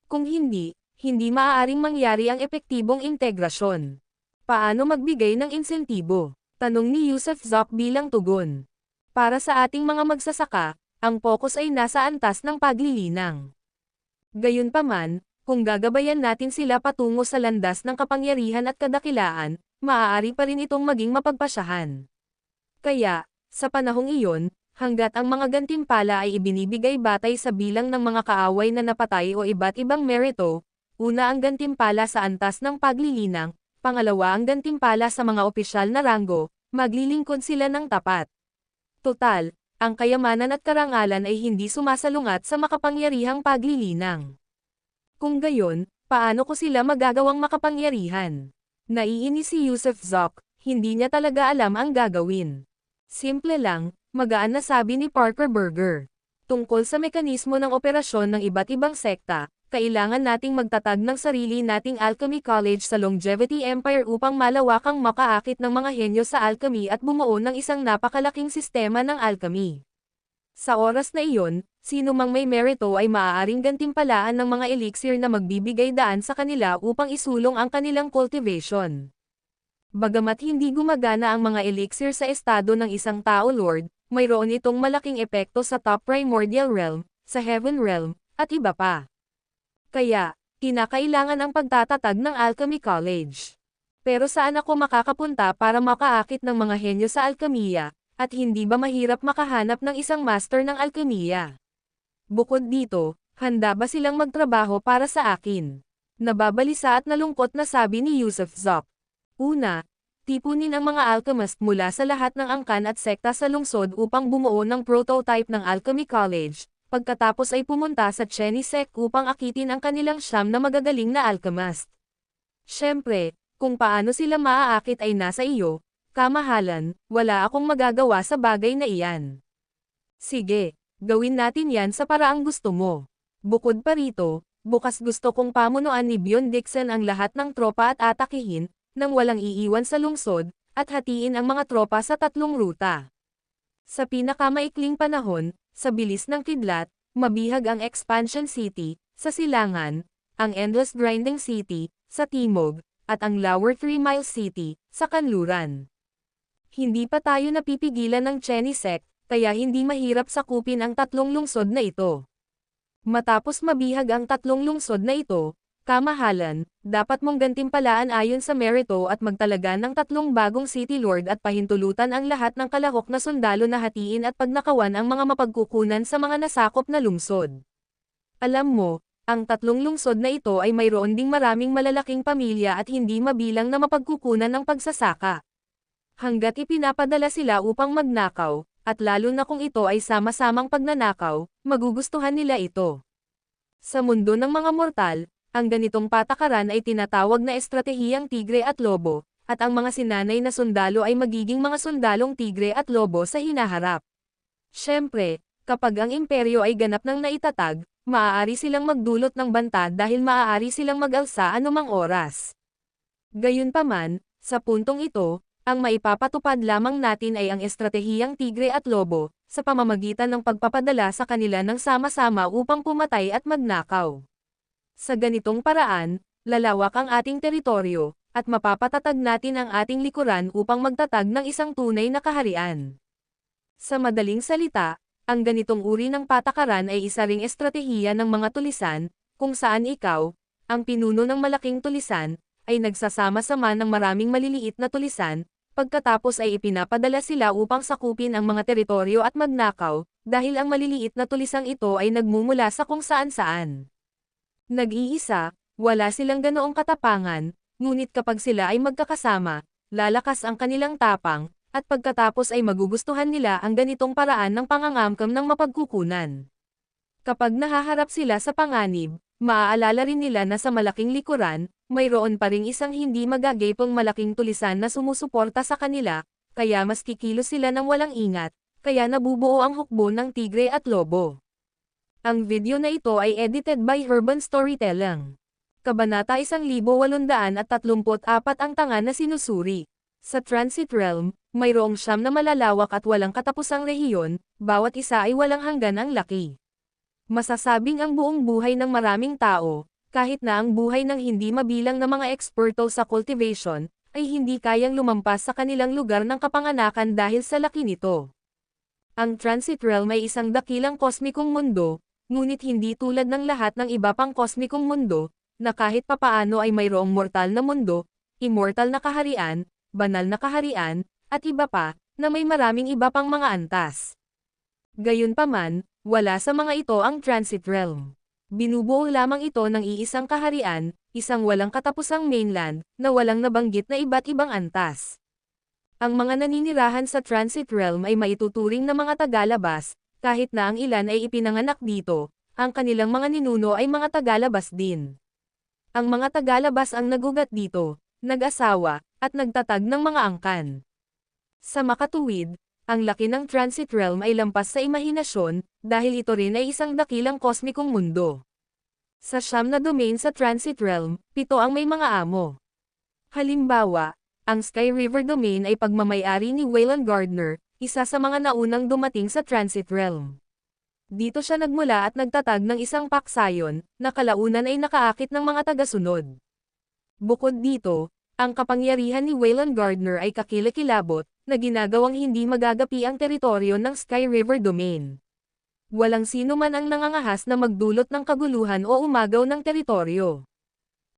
Kung hindi, hindi maaaring mangyari ang epektibong integrasyon. Paano magbigay ng insentibo? Tanong ni Yusuf Zok bilang tugon. Para sa ating mga magsasaka, ang focus ay nasa antas ng paglilinang. Gayunpaman, kung gagabayan natin sila patungo sa landas ng kapangyarihan at kadakilaan, maaari pa rin itong maging mapagpasyahan. Kaya, sa panahong iyon, hanggat ang mga gantimpala ay ibinibigay batay sa bilang ng mga kaaway na napatay o iba't ibang merito, una ang gantimpala sa antas ng paglilinang, pangalawa ang gantimpala sa mga opisyal na ranggo, maglilingkod sila ng tapat. Total, ang kayamanan at karangalan ay hindi sumasalungat sa makapangyarihang paglilinang. Kung gayon, paano ko sila magagawang makapangyarihan? Naiinis si Yusuf Zok, hindi niya talaga alam ang gagawin. Simple lang, magaan na sabi ni Parker Burger. Tungkol sa mekanismo ng operasyon ng iba't ibang sekta, kailangan nating magtatag ng sarili nating Alchemy College sa Longevity Empire upang malawakang makaakit ng mga henyo sa alchemy at bumuo ng isang napakalaking sistema ng alchemy. Sa oras na iyon, sino mang may merito ay maaaring gantimpalaan ng mga elixir na magbibigay daan sa kanila upang isulong ang kanilang cultivation. Bagamat hindi gumagana ang mga elixir sa estado ng isang tao lord, mayroon itong malaking epekto sa top primordial realm, sa heaven realm, at iba pa. Kaya, kinakailangan ang pagtatatag ng Alchemy College. Pero saan ako makakapunta para makaakit ng mga henyo sa alkemiya? At hindi ba mahirap makahanap ng isang master ng alkemiya? Bukod dito, handa ba silang magtrabaho para sa akin? Nababalisa at nalungkot na sabi ni Yusuf Zok. Una, tipunin ang mga alchemist mula sa lahat ng angkan at sekta sa lungsod upang bumuo ng prototype ng Alchemy College, pagkatapos ay pumunta sa Chenisek upang akitin ang kanilang siyam na magagaling na alchemist. Siyempre, kung paano sila maaakit ay nasa iyo, kamahalan, wala akong magagawa sa bagay na iyan. Sige, gawin natin yan sa paraang gusto mo. Bukod pa rito, bukas gusto kong pamunuan ni Bjorn Dixon ang lahat ng tropa at atakihin, nang walang iiwan sa lungsod, at hatiin ang mga tropa sa tatlong ruta. Sa pinakamaikling panahon, sa bilis ng kidlat, mabihag ang Expansion City, sa silangan, ang Endless Grinding City, sa timog, at ang Lower 3 Mile City, sa kanluran. Hindi pa tayo napipigilan ng Chenisek, kaya hindi mahirap sakupin ang tatlong lungsod na ito. Matapos mabihag ang tatlong lungsod na ito, kamahalan, dapat mong gantimpalaan ayon sa merito at magtalaga ng tatlong bagong City Lord at pahintulutan ang lahat ng kalahok na sundalo na hatiin at pagnakawan ang mga mapagkukunan sa mga nasakop na lungsod. Alam mo, ang tatlong lungsod na ito ay mayroon ding maraming malalaking pamilya at hindi mabilang na mapagkukunan ng pagsasaka. Hanggat ipinapadala sila upang magnakaw, at lalo na kung ito ay sama-samang pagnanakaw, magugustuhan nila ito. Sa mundo ng mga mortal, ang ganitong patakaran ay tinatawag na estratehiyang tigre at lobo, at ang mga sinanay na sundalo ay magiging mga sundalong tigre at lobo sa hinaharap. Siyempre, kapag ang imperyo ay ganap ng naitatag, maaari silang magdulot ng banta dahil maaari silang mag-alsa anumang oras. Gayunpaman, sa puntong ito, ang maipapatupad lamang natin ay ang estratehiyang tigre at lobo, sa pamamagitan ng pagpapadala sa kanila ng sama-sama upang pumatay at magnakaw. Sa ganitong paraan, lalawak ang ating teritoryo, at mapapatatag natin ang ating likuran upang magtatag ng isang tunay na kaharian. Sa madaling salita, ang ganitong uri ng patakaran ay isa ring estratehiya ng mga tulisan, kung saan ikaw, ang pinuno ng malaking tulisan, ay nagsasama-sama ng maraming maliliit na tulisan, pagkatapos ay ipinapadala sila upang sakupin ang mga teritoryo at magnakaw, dahil ang maliliit na tulisang ito ay nagmumula sa kung saan-saan. Nag-iisa, wala silang ganoong katapangan, ngunit kapag sila ay magkakasama, lalakas ang kanilang tapang, at pagkatapos ay magugustuhan nila ang ganitong paraan ng pangangamkam ng mapagkukunan. Kapag nahaharap sila sa panganib, maaalala rin nila na sa malaking likuran, mayroon pa ring isang hindi magagaypong malaking tulisan na sumusuporta sa kanila, kaya mas kikilos sila ng walang ingat, kaya nabubuo ang hukbo ng tigre at lobo. Ang video na ito ay edited by Urban Storytelling. Kabanata 1834 ang tanga na sinusuri. Sa Transit Realm, mayroong 9 na malalawak at walang katapusang rehiyon, bawat isa ay walang hanggan ang laki. Masasabing ang buong buhay ng maraming tao, kahit na ang buhay ng hindi mabilang na mga eksperto sa cultivation, ay hindi kayang lumampas sa kanilang lugar ng kapanganakan dahil sa laki nito. Ang Transit Realm ay isang dakilang kosmikong mundo, ngunit hindi tulad ng lahat ng iba pang kosmikong mundo, na kahit papaano ay mayroong mortal na mundo, immortal na kaharian, banal na kaharian, at iba pa, na may maraming iba pang mga antas. Gayunpaman, wala sa mga ito ang Transit Realm. Binubuo lamang ito ng iisang kaharian, isang walang katapusang mainland, na walang nabanggit na iba't ibang antas. Ang mga naninirahan sa Transit Realm ay maituturing na mga tagalabas, kahit na ang ilan ay ipinanganak dito, ang kanilang mga ninuno ay mga tagalabas din. Ang mga tagalabas ang nagugat dito, nag-asawa, at nagtatag ng mga angkan. Sa makatuwid, ang laki ng Transit Realm ay lampas sa imahinasyon, dahil ito rin ay isang dakilang kosmikong mundo. Sa 9 na domain sa Transit Realm, 7 ang may mga amo. Halimbawa, ang Sky River Domain ay pagmamayari ni Waylon Gardner, isa sa mga naunang dumating sa Transit Realm. Dito siya nagmula at nagtatag ng isang paksayon, na kalaunan ay nakaakit ng mga tagasunod. Bukod dito, ang kapangyarihan ni Waylon Gardner ay kakilakilabot, na ginagawang hindi magagapi ang teritoryo ng Sky River Domain. Walang sino man ang nangangahas na magdulot ng kaguluhan o umagaw ng teritoryo.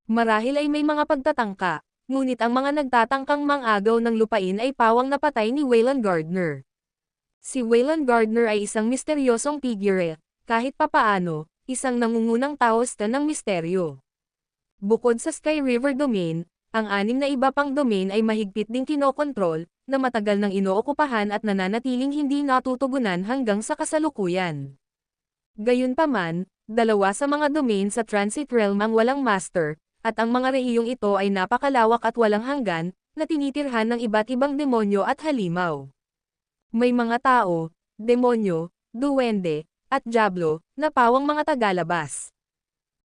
Marahil ay may mga pagtatangka, ngunit ang mga nagtatangkang mangagaw ng lupain ay pawang napatay ni Waylon Gardner. Si Waylon Gardner ay isang misteryosong figure, kahit papaano, isang nangungunang taoista ng misteryo. Bukod sa Sky River Domain, ang 6 na iba pang domain ay mahigpit ding kinokontrol, na matagal nang inookupahan at nananatiling hindi natutugunan hanggang sa kasalukuyan. Gayunpaman, 2 sa mga domain sa Transit Realm ang walang master, at ang mga rehiyong ito ay napakalawak at walang hanggan, na tinitirhan ng iba't ibang demonyo at halimaw. May mga tao, demonyo, duwende, at diablo, na pawang mga tagalabas.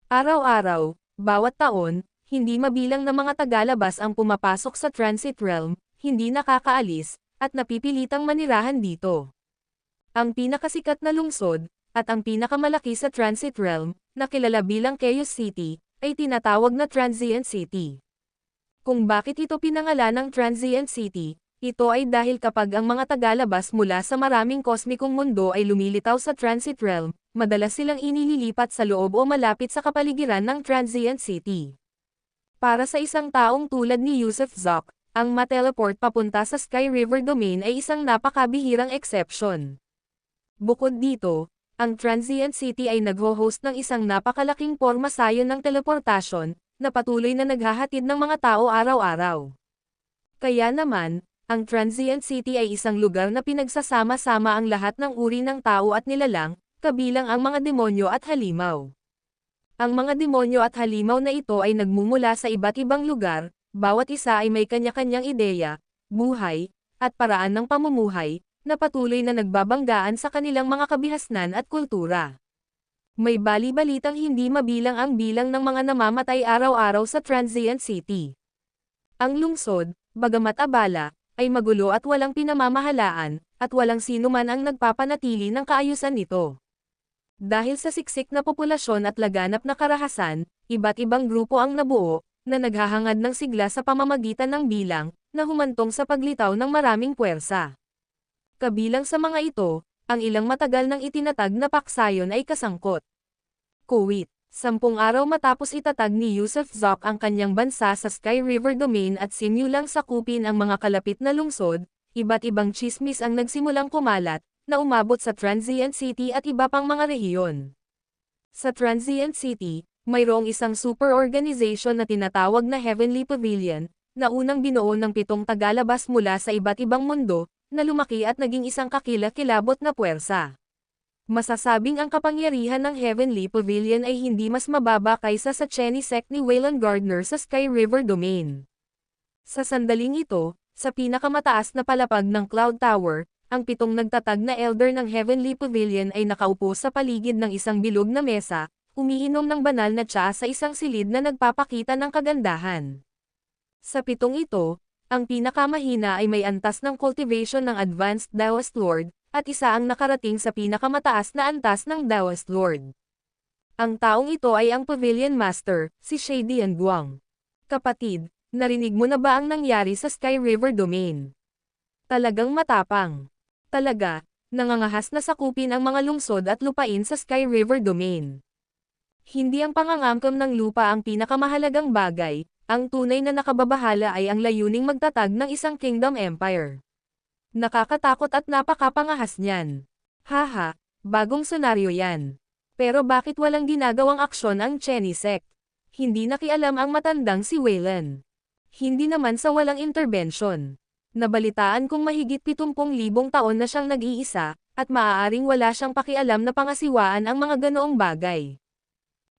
Araw-araw, bawat taon, hindi mabilang na mga tagalabas ang pumapasok sa Transit Realm, hindi nakakaalis, at napipilitang manirahan dito. Ang pinakasikat na lungsod, at ang pinakamalaki sa Transit Realm, na kilala bilang Chaos City, ay tinatawag na Transient City. Kung bakit ito pinangalan ng Transient City, ito ay dahil kapag ang mga tagalabas mula sa maraming kosmikong mundo ay lumilitaw sa Transit Realm, madalas silang inililipat sa loob o malapit sa kapaligiran ng Transient City. Para sa isang taong tulad ni Yusuf Zoc, ang mateleport papunta sa Sky River Domain ay isang napakabihirang exception. Bukod dito, ang Transient City ay nagho-host ng isang napakalaking pormasayon ng teleportasyon, na patuloy na naghahatid ng mga tao araw-araw. Kaya naman, ang Transient City ay isang lugar na pinagsasama-sama ang lahat ng uri ng tao at nilalang, kabilang ang mga demonyo at halimaw. Ang mga demonyo at halimaw na ito ay nagmumula sa iba't ibang lugar, bawat isa ay may kanya-kanyang ideya, buhay, at paraan ng pamumuhay, na patuloy na nagbabanggaan sa kanilang mga kabihasnan at kultura. May bali-balitang hindi mabilang ang bilang ng mga namamatay araw-araw sa Transient City. Ang lungsod, bagamat abala, ay magulo at walang pinamamahalaan, at walang sino man ang nagpapanatili ng kaayusan nito. Dahil sa siksik na populasyon at laganap na karahasan, iba't ibang grupo ang nabuo, na naghahangad ng sigla sa pamamagitan ng bilang, na humantong sa paglitaw ng maraming puwersa. Kabilang sa mga ito, ang ilang matagal nang itinatag na paksayon ay kasangkot. Kuwait, 10 araw matapos itatag ni Yusuf Zoc ang kanyang bansa sa Sky River Domain at simulang sakupin ang mga kalapit na lungsod, iba't ibang tsismis ang nagsimulang kumalat, na umabot sa Transient City at iba pang mga rehiyon. Sa Transient City, mayroong isang super organization na tinatawag na Heavenly Pavilion, na unang binuo ng 7 tagalabas mula sa iba't ibang mundo, na lumaki at naging isang kakilakilabot na puwersa. Masasabing ang kapangyarihan ng Heavenly Pavilion ay hindi mas mababa kaysa sa Cheni sect ni Waylon Gardner sa Sky River Domain. Sa sandaling ito, sa pinakamataas na palapag ng Cloud Tower, ang 7 nagtatag na elder ng Heavenly Pavilion ay nakaupo sa paligid ng isang bilog na mesa, umiinom ng banal na tsa sa isang silid na nagpapakita ng kagandahan. Sa 7 ito, ang pinakamahina ay may antas ng cultivation ng Advanced Daoist Lord, at isa ang nakarating sa pinakamataas na antas ng Daoist Lord. Ang taong ito ay ang Pavilion Master, si Shadian Guang. Kapatid, narinig mo na ba ang nangyari sa Sky River Domain? Talagang matapang. Talaga, nangangahas na sakupin ang mga lungsod at lupain sa Sky River Domain. Hindi ang pangangamkam ng lupa ang pinakamahalagang bagay, ang tunay na nakababahala ay ang layuning magtatag ng isang Kingdom Empire. Nakakatakot at napakapangahas niyan. Haha, bagong senaryo yan. Pero bakit walang ginagawang aksyon ang Cheni sect? Hindi nakialam ang matandang si Waylon. Hindi naman sa walang intervention. Nabalitaan kong mahigit 70,000 taon na siyang nag-iisa, at maaaring wala siyang pakialam na pangasiwaan ang mga ganoong bagay.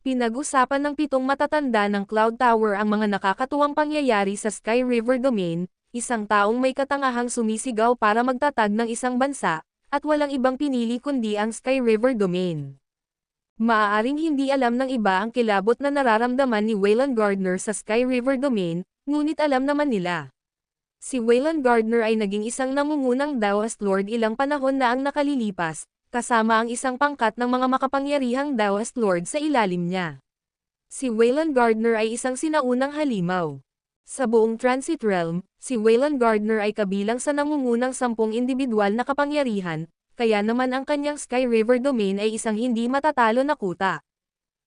Pinag-usapan ng 7 matatanda ng Cloud Tower ang mga nakakatuwang pangyayari sa Sky River Domain, isang taong may katangahang sumisigaw para magtatag ng isang bansa, at walang ibang pinili kundi ang Sky River Domain. Maaaring hindi alam ng iba ang kilabot na nararamdaman ni Waylon Gardner sa Sky River Domain, ngunit alam naman nila. Si Waylon Gardner ay naging isang nangungunang Daoist Lord ilang panahon na ang nakalilipas, kasama ang isang pangkat ng mga makapangyarihang Daoist Lord sa ilalim niya. Si Waylon Gardner ay isang sinaunang halimaw. Sa buong Transit Realm, si Waylon Gardner ay kabilang sa nangungunang 10 individual na kapangyarihan, kaya naman ang kanyang Sky River Domain ay isang hindi matatalo na kuta.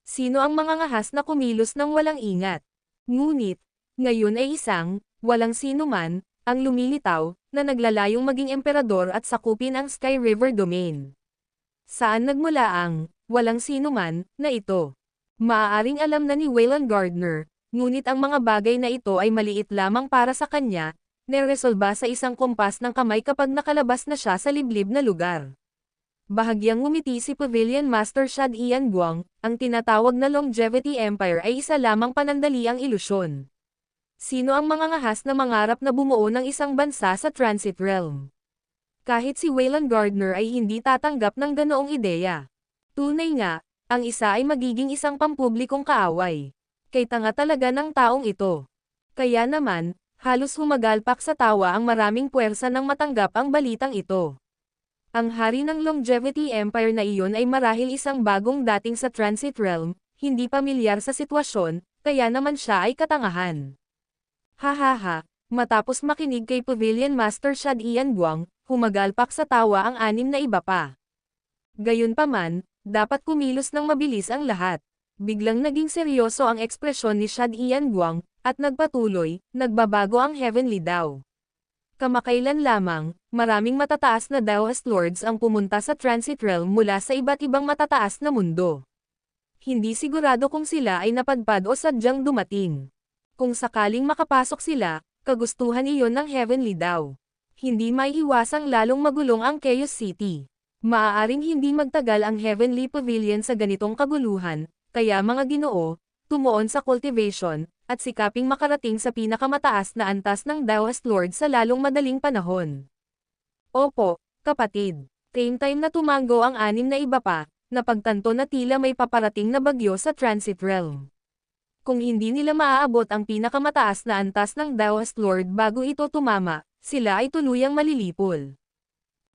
Sino ang mangangahas na kumilos ng walang ingat? Ngunit, ngayon ay isang, walang sino man, ang lumilitaw, na naglalayong maging emperador at sakupin ang Sky River Domain. Saan nagmula ang, walang sino man, na ito? Maaaring alam na ni Waylon Gardner, ngunit ang mga bagay na ito ay maliit lamang para sa kanya, neresolba sa isang kumpas ng kamay kapag nakalabas na siya sa liblib na lugar. Bahagyang ngumiti si Pavilion Master Shadian Guang, ang tinatawag na Longevity Empire ay isa lamang panandaliang ilusyon. Sino ang mangangahas na mangarap na bumuo ng isang bansa sa Transit Realm? Kahit si Waylon Gardner ay hindi tatanggap ng ganoong ideya. Tunay nga, ang isa ay magiging isang pampublikong kaaway. Kay tanga talaga ng taong ito. Kaya naman, halos humagalpak sa tawa ang maraming puwersa nang matanggap ang balitang ito. Ang hari ng Longevity Empire na iyon ay marahil isang bagong dating sa Transit Realm, hindi pamilyar sa sitwasyon, kaya naman siya ay katangahan. Hahaha, matapos makinig kay Pavilion Master Shadian Guang, humagalpak sa tawa ang 6 na iba pa. Gayunpaman, dapat kumilos ng mabilis ang lahat. Biglang naging seryoso ang ekspresyon ni Shadian Guang, at nagpatuloy, nagbabago ang Heavenly Dao. Kamakailan lamang, maraming matataas na Daoist Lords ang pumunta sa Transit Realm mula sa iba't ibang matataas na mundo. Hindi sigurado kung sila ay napadpad o sadyang dumating. Kung sakaling makapasok sila, kagustuhan iyon ng Heavenly Dao. Hindi maiiwasang lalong magulong ang Chaos City. Maaaring hindi magtagal ang Heavenly Pavilion sa ganitong kaguluhan, kaya mga ginoo, tumuon sa cultivation, at sikaping makarating sa pinakamataas na antas ng Daoist Lord sa lalong madaling panahon. Opo, kapatid. Same time na tumango ang 6 na iba pa, napagtanto na tila may paparating na bagyo sa Transit Realm. Kung hindi nila maaabot ang pinakamataas na antas ng Daoist Lord bago ito tumama, sila ay tuluyang malilipol.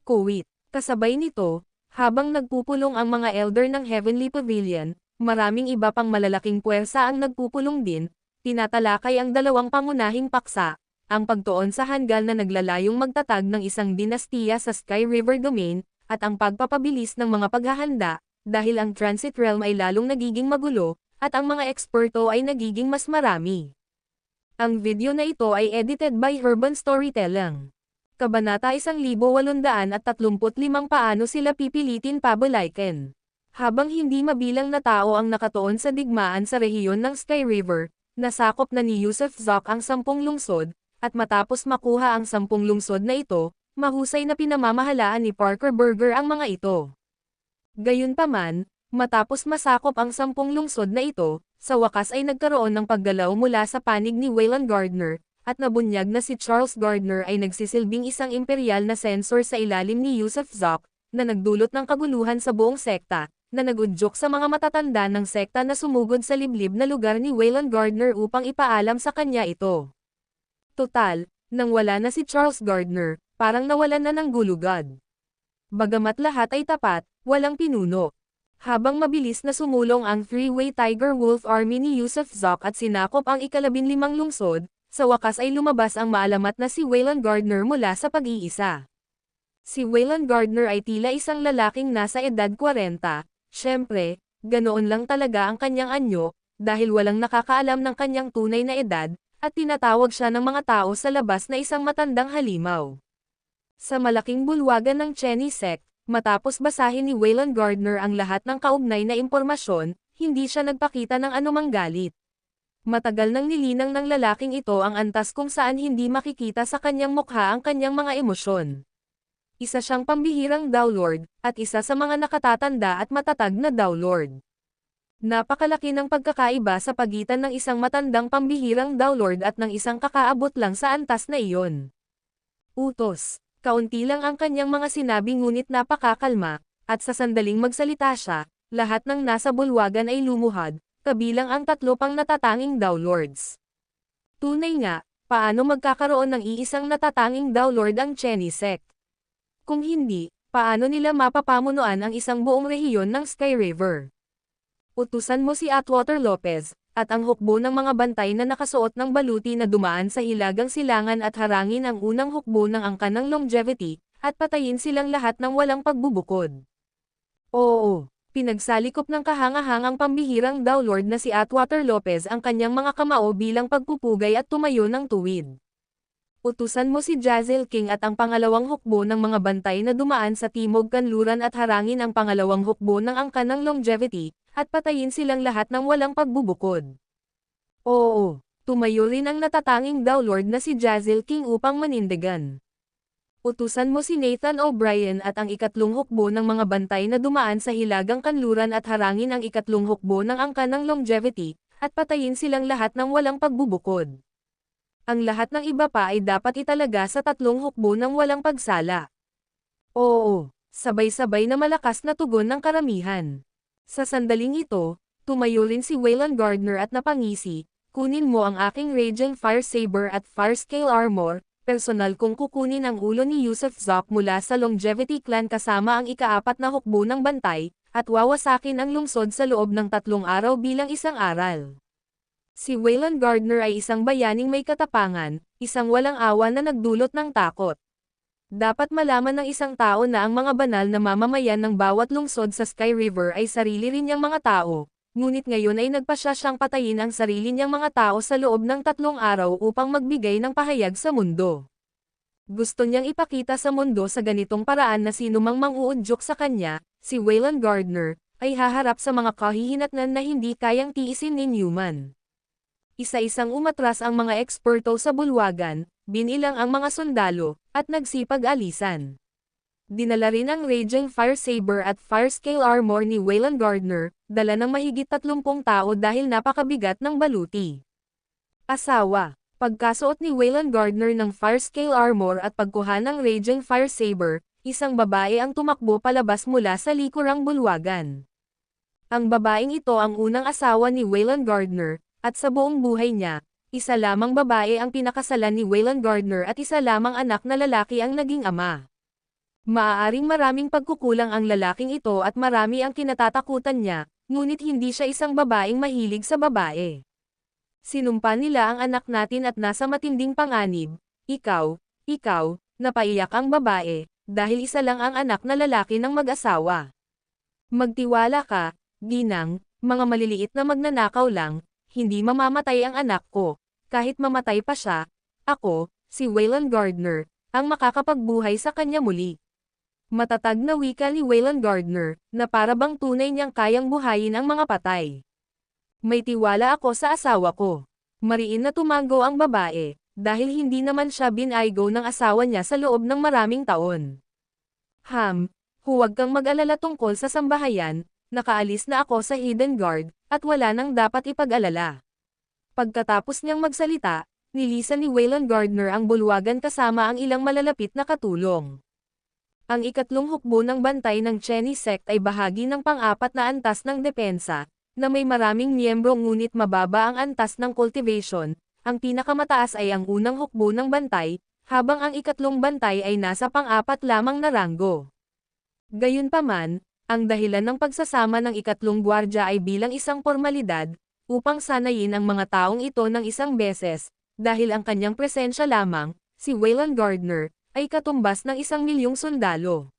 Kuwit, kasabay nito, habang nagpupulong ang mga elder ng Heavenly Pavilion, maraming iba pang malalaking puwersa ang nagpupulong din, tinatalakay ang 2 pangunahing paksa, ang pagtuon sa hanggal na naglalayong magtatag ng isang dinastiya sa Sky River Domain, at ang pagpapabilis ng mga paghahanda, dahil ang Transit Realm ay lalong nagiging magulo, at ang mga eksperto ay nagiging mas marami. Ang video na ito ay edited by Urban Storytelling. Kabanata 1835 Paano sila pipilitin pabalikin? Habang hindi mabilang na tao ang nakatuon sa digmaan sa rehiyon ng Sky River, nasakop na ni Yusuf Zak ang 10 lungsod, at matapos makuha ang 10 lungsod na ito, mahusay na pinamamahalaan ni Parker Berger ang mga ito. Gayunpaman, matapos masakop ang 10 lungsod na ito, sa wakas ay nagkaroon ng paggalaw mula sa panig ni Wayland Gardner, at nabunyag na si Charles Gardner ay nagsisilbing isang imperial na sensor sa ilalim ni Yusuf Zak, na nagdulot ng kaguluhan sa buong sekta, na nagudyok sa mga matatanda ng sekta na sumugod sa liblib na lugar ni Wayland Gardner upang ipaalam sa kanya ito. Total, nang wala na si Charles Gardner, parang nawalan na ng gulugad. Bagamat lahat ay tapat, walang pinuno. Habang mabilis na sumulong ang three-way Tiger Wolf Army ni Yusuf Zak at sinakop ang ika-15 lungsod, sa wakas ay lumabas ang maalamat na si Wayland Gardner mula sa pag-iisa. Si Wayland Gardner ay tila isang lalaking nasa edad 40, syempre, ganoon lang talaga ang kanyang anyo, dahil walang nakakaalam ng kanyang tunay na edad, at tinatawag siya ng mga tao sa labas na isang matandang halimaw. Sa malaking bulwagan ng Cheney sect, matapos basahin ni Wayland Gardner ang lahat ng kaugnay na impormasyon, hindi siya nagpakita ng anumang galit. Matagal nang nilinang ng lalaking ito ang antas kung saan hindi makikita sa kanyang mukha ang kanyang mga emosyon. Isa siyang pambihirang Dowlord, at isa sa mga nakatatanda at matatag na Dowlord. Napakalaki ng pagkakaiba sa pagitan ng isang matandang pambihirang Dowlord at ng isang kakaabot lang sa antas na iyon. Utos. Kaunti lang ang kanyang mga sinabi ngunit napakakalma, at sa sandaling magsalita siya, lahat ng nasa bulwagan ay lumuhad, kabilang ang 3 pang natatanging Dowlords. Tunay nga, paano magkakaroon ng iisang natatanging Dowlord ang Cheney sect? Kung hindi, paano nila mapapamunuan ang isang buong rehiyon ng Sky River? Utusan mo si Atwater Lopez, at ang hukbo ng mga bantay na nakasuot ng baluti na dumaan sa hilagang silangan at harangin ang unang hukbo ng angkan ng longevity, at patayin silang lahat ng walang pagbubukod. Oo. Pinagsalikop ng kahangahangang pambihirang Dowlord na si Atwater Lopez ang kanyang mga kamao bilang pagpupugay at tumayo ng tuwid. Utusan mo si Jazel King at ang pangalawang hukbo ng mga bantay na dumaan sa timog kanluran at harangin ang pangalawang hukbo ng angkan ng longevity, at patayin silang lahat ng walang pagbubukod. Oo, tumayo rin ang natatanging Dowlord na si Jazel King upang manindigan. Utusan mo si Nathan O'Brien at ang ikatlong hukbo ng mga bantay na dumaan sa hilagang kanluran at harangin ang ikatlong hukbo ng angkan ng longevity, at patayin silang lahat ng walang pagbubukod. Ang lahat ng iba pa ay dapat italaga sa 3 hukbo ng walang pagsala. Oo, sabay-sabay na malakas na tugon ng karamihan. Sa sandaling ito, tumayo rin si Wayland Gardner at napangisi, kunin mo ang aking Raging Fire Saber at Fire Scale Armor. Personal kong kukunin ang ulo ni Yusuf Zak mula sa Longevity Clan kasama ang ika-4 na hukbo ng bantay, at wawasakin ang lungsod sa loob ng 3 araw bilang isang aral. Si Wayland Gardner ay isang bayaning may katapangan, isang walang awa na nagdulot ng takot. Dapat malaman ng isang tao na ang mga banal na mamamayan ng bawat lungsod sa Sky River ay sarili rin niyang mga tao. Ngunit ngayon ay nagpasya siyang patayin ang sarili niyang mga tao sa loob ng 3 araw upang magbigay ng pahayag sa mundo. Gusto niyang ipakita sa mundo sa ganitong paraan na sinumang mang-uudyok sa kanya, si Wayland Gardner, ay haharap sa mga kahihinatnan na hindi kayang tiisin ni Newman. Isa-isang umatras ang mga eksperto sa bulwagan, binilang ang mga sundalo, at nagsipag-alisan. Dinala rin ang Raging Fire Saber at Fire Scale Armor ni Wayland Gardner, dala ng mahigit 30 tao dahil napakabigat ng baluti. Asawa. Pagkasuot ni Wayland Gardner ng Fire Scale Armor at pagkuha ng Raging Fire Saber, isang babae ang tumakbo palabas mula sa likurang bulwagan. Ang babaeng ito ang unang asawa ni Wayland Gardner, at sa buong buhay niya, isa lamang babae ang pinakasalan ni Wayland Gardner at isa lamang anak na lalaki ang naging ama. Maaaring maraming pagkukulang ang lalaking ito at marami ang kinatatakutan niya, ngunit hindi siya isang babaeng mahilig sa babae. Sinumpa nila ang anak natin at nasa matinding panganib, ikaw, napaiyak ang babae, dahil isa lang ang anak na lalaki ng mag-asawa. Magtiwala ka, ginang, Mga maliliit na magnanakaw lang, hindi mamamatay ang anak ko. Kahit mamatay pa siya, ako, si Waylon Gardner, ang makakapagbuhay sa kanya muli. Matatag na wika ni Waylon Gardner, na para bang tunay niyang kayang buhayin ang mga patay. May tiwala ako sa asawa ko. Mariin na tumango ang babae, dahil hindi naman siya binaygo ng asawa niya sa loob ng maraming taon. Huwag kang mag-alala tungkol sa sambahayan, nakaalis na ako sa Hidden Guard, at wala nang dapat ipag-alala. Pagkatapos niyang magsalita, nilisan ni Waylon Gardner ang bulwagan kasama ang ilang malalapit na katulong. Ang ikatlong hukbo ng bantay ng Cheney Sect ay bahagi ng pang-apat na antas ng depensa, na may maraming miyembro ngunit mababa ang antas ng cultivation. Ang pinakamataas ay ang unang hukbo ng bantay, habang ang ikatlong bantay ay nasa pang-apat lamang na ranggo. Gayunpaman, ang dahilan ng pagsasama ng ikatlong gwardya ay bilang isang formalidad, upang sanayin ang mga taong ito ng isang beses, dahil ang kanyang presensya lamang, si Waylon Gardner, ay katumbas ng 1,000,000 sundalo.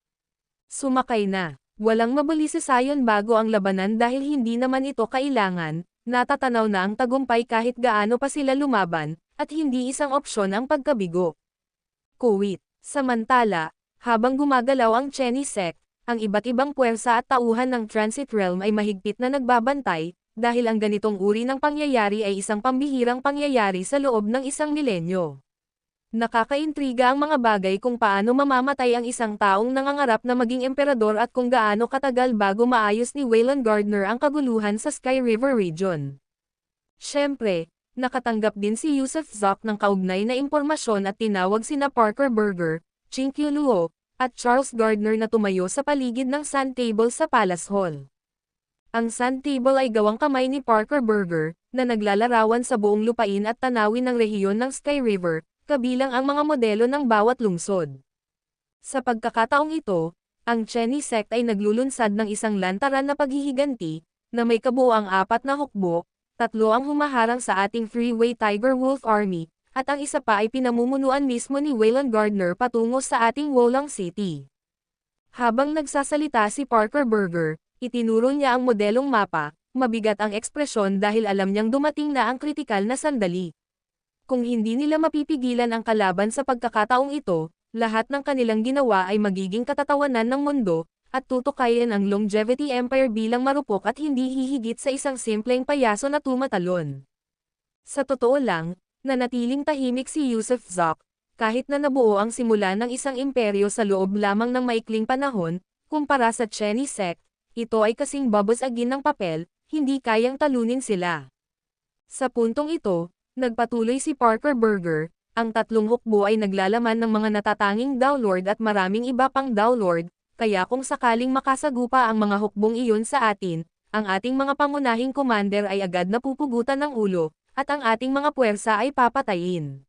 Sumakay na. Walang mabulisisayon bago ang labanan dahil hindi naman ito kailangan, natatanaw na ang tagumpay kahit gaano pa sila lumaban, at hindi isang opsyon ang pagkabigo. Kuwait. Samantala, habang gumagalaw ang Cheney Sect, ang iba't ibang puwersa at tauhan ng Transit Realm ay mahigpit na nagbabantay, dahil ang ganitong uri ng pangyayari ay isang pambihirang pangyayari sa loob ng 1,000,000. Nakakaintriga ang mga bagay kung paano mamamatay ang isang taong nangangarap na maging emperador at kung gaano katagal bago maayos ni Waylon Gardner ang kaguluhan sa Sky River region. Siyempre, nakatanggap din si Yusuf Zoc ng kaugnay na impormasyon at tinawag sina Parker Berger, Ching Qiuluo, at Charles Gardner na tumayo sa paligid ng Sand Table sa Palace Hall. Ang Sand Table ay gawang kamay ni Parker Berger, na naglalarawan sa buong lupain at tanawin ng rehiyon ng Sky River, kabilang ang mga modelo ng bawat lungsod. Sa pagkakataong ito, ang Cheney Sect ay naglulunsad ng isang lantaran na paghihiganti, na may kabuuang 4 na hukbo, 3 ang humaharang sa ating Freeway Tiger Wolf Army, at ang isa pa ay pinamumunuan mismo ni Waylon Gardner patungo sa ating Wolong City. Habang nagsasalita si Parker Berger, itinuro niya ang modelong mapa, mabigat ang ekspresyon dahil alam niyang dumating na ang kritikal na sandali. Kung hindi nila mapipigilan ang kalaban sa pagkakataong ito, lahat ng kanilang ginawa ay magiging katatawanan ng mundo, at tutukayin ang Longevity Empire bilang marupok at hindi hihigit sa isang simpleng payaso na tumatalon. Sa totoo lang, nanatiling tahimik si Yusuf Zoc, kahit na nabuo ang simula ng isang imperyo sa loob lamang ng maikling panahon, kumpara sa Cheney Sect, ito ay kasing babasagin ng papel, hindi kayang talunin sila. Sa puntong ito, nagpatuloy si Parker Berger, ang 3 hukbo ay naglalaman ng mga natatanging Dowlord at maraming iba pang Dowlord, kaya kung sakaling makasagupa ang mga hukbong iyon sa atin, ang ating mga pangunahing commander ay agad na pupugutan ng ulo, at ang ating mga puwersa ay papatayin.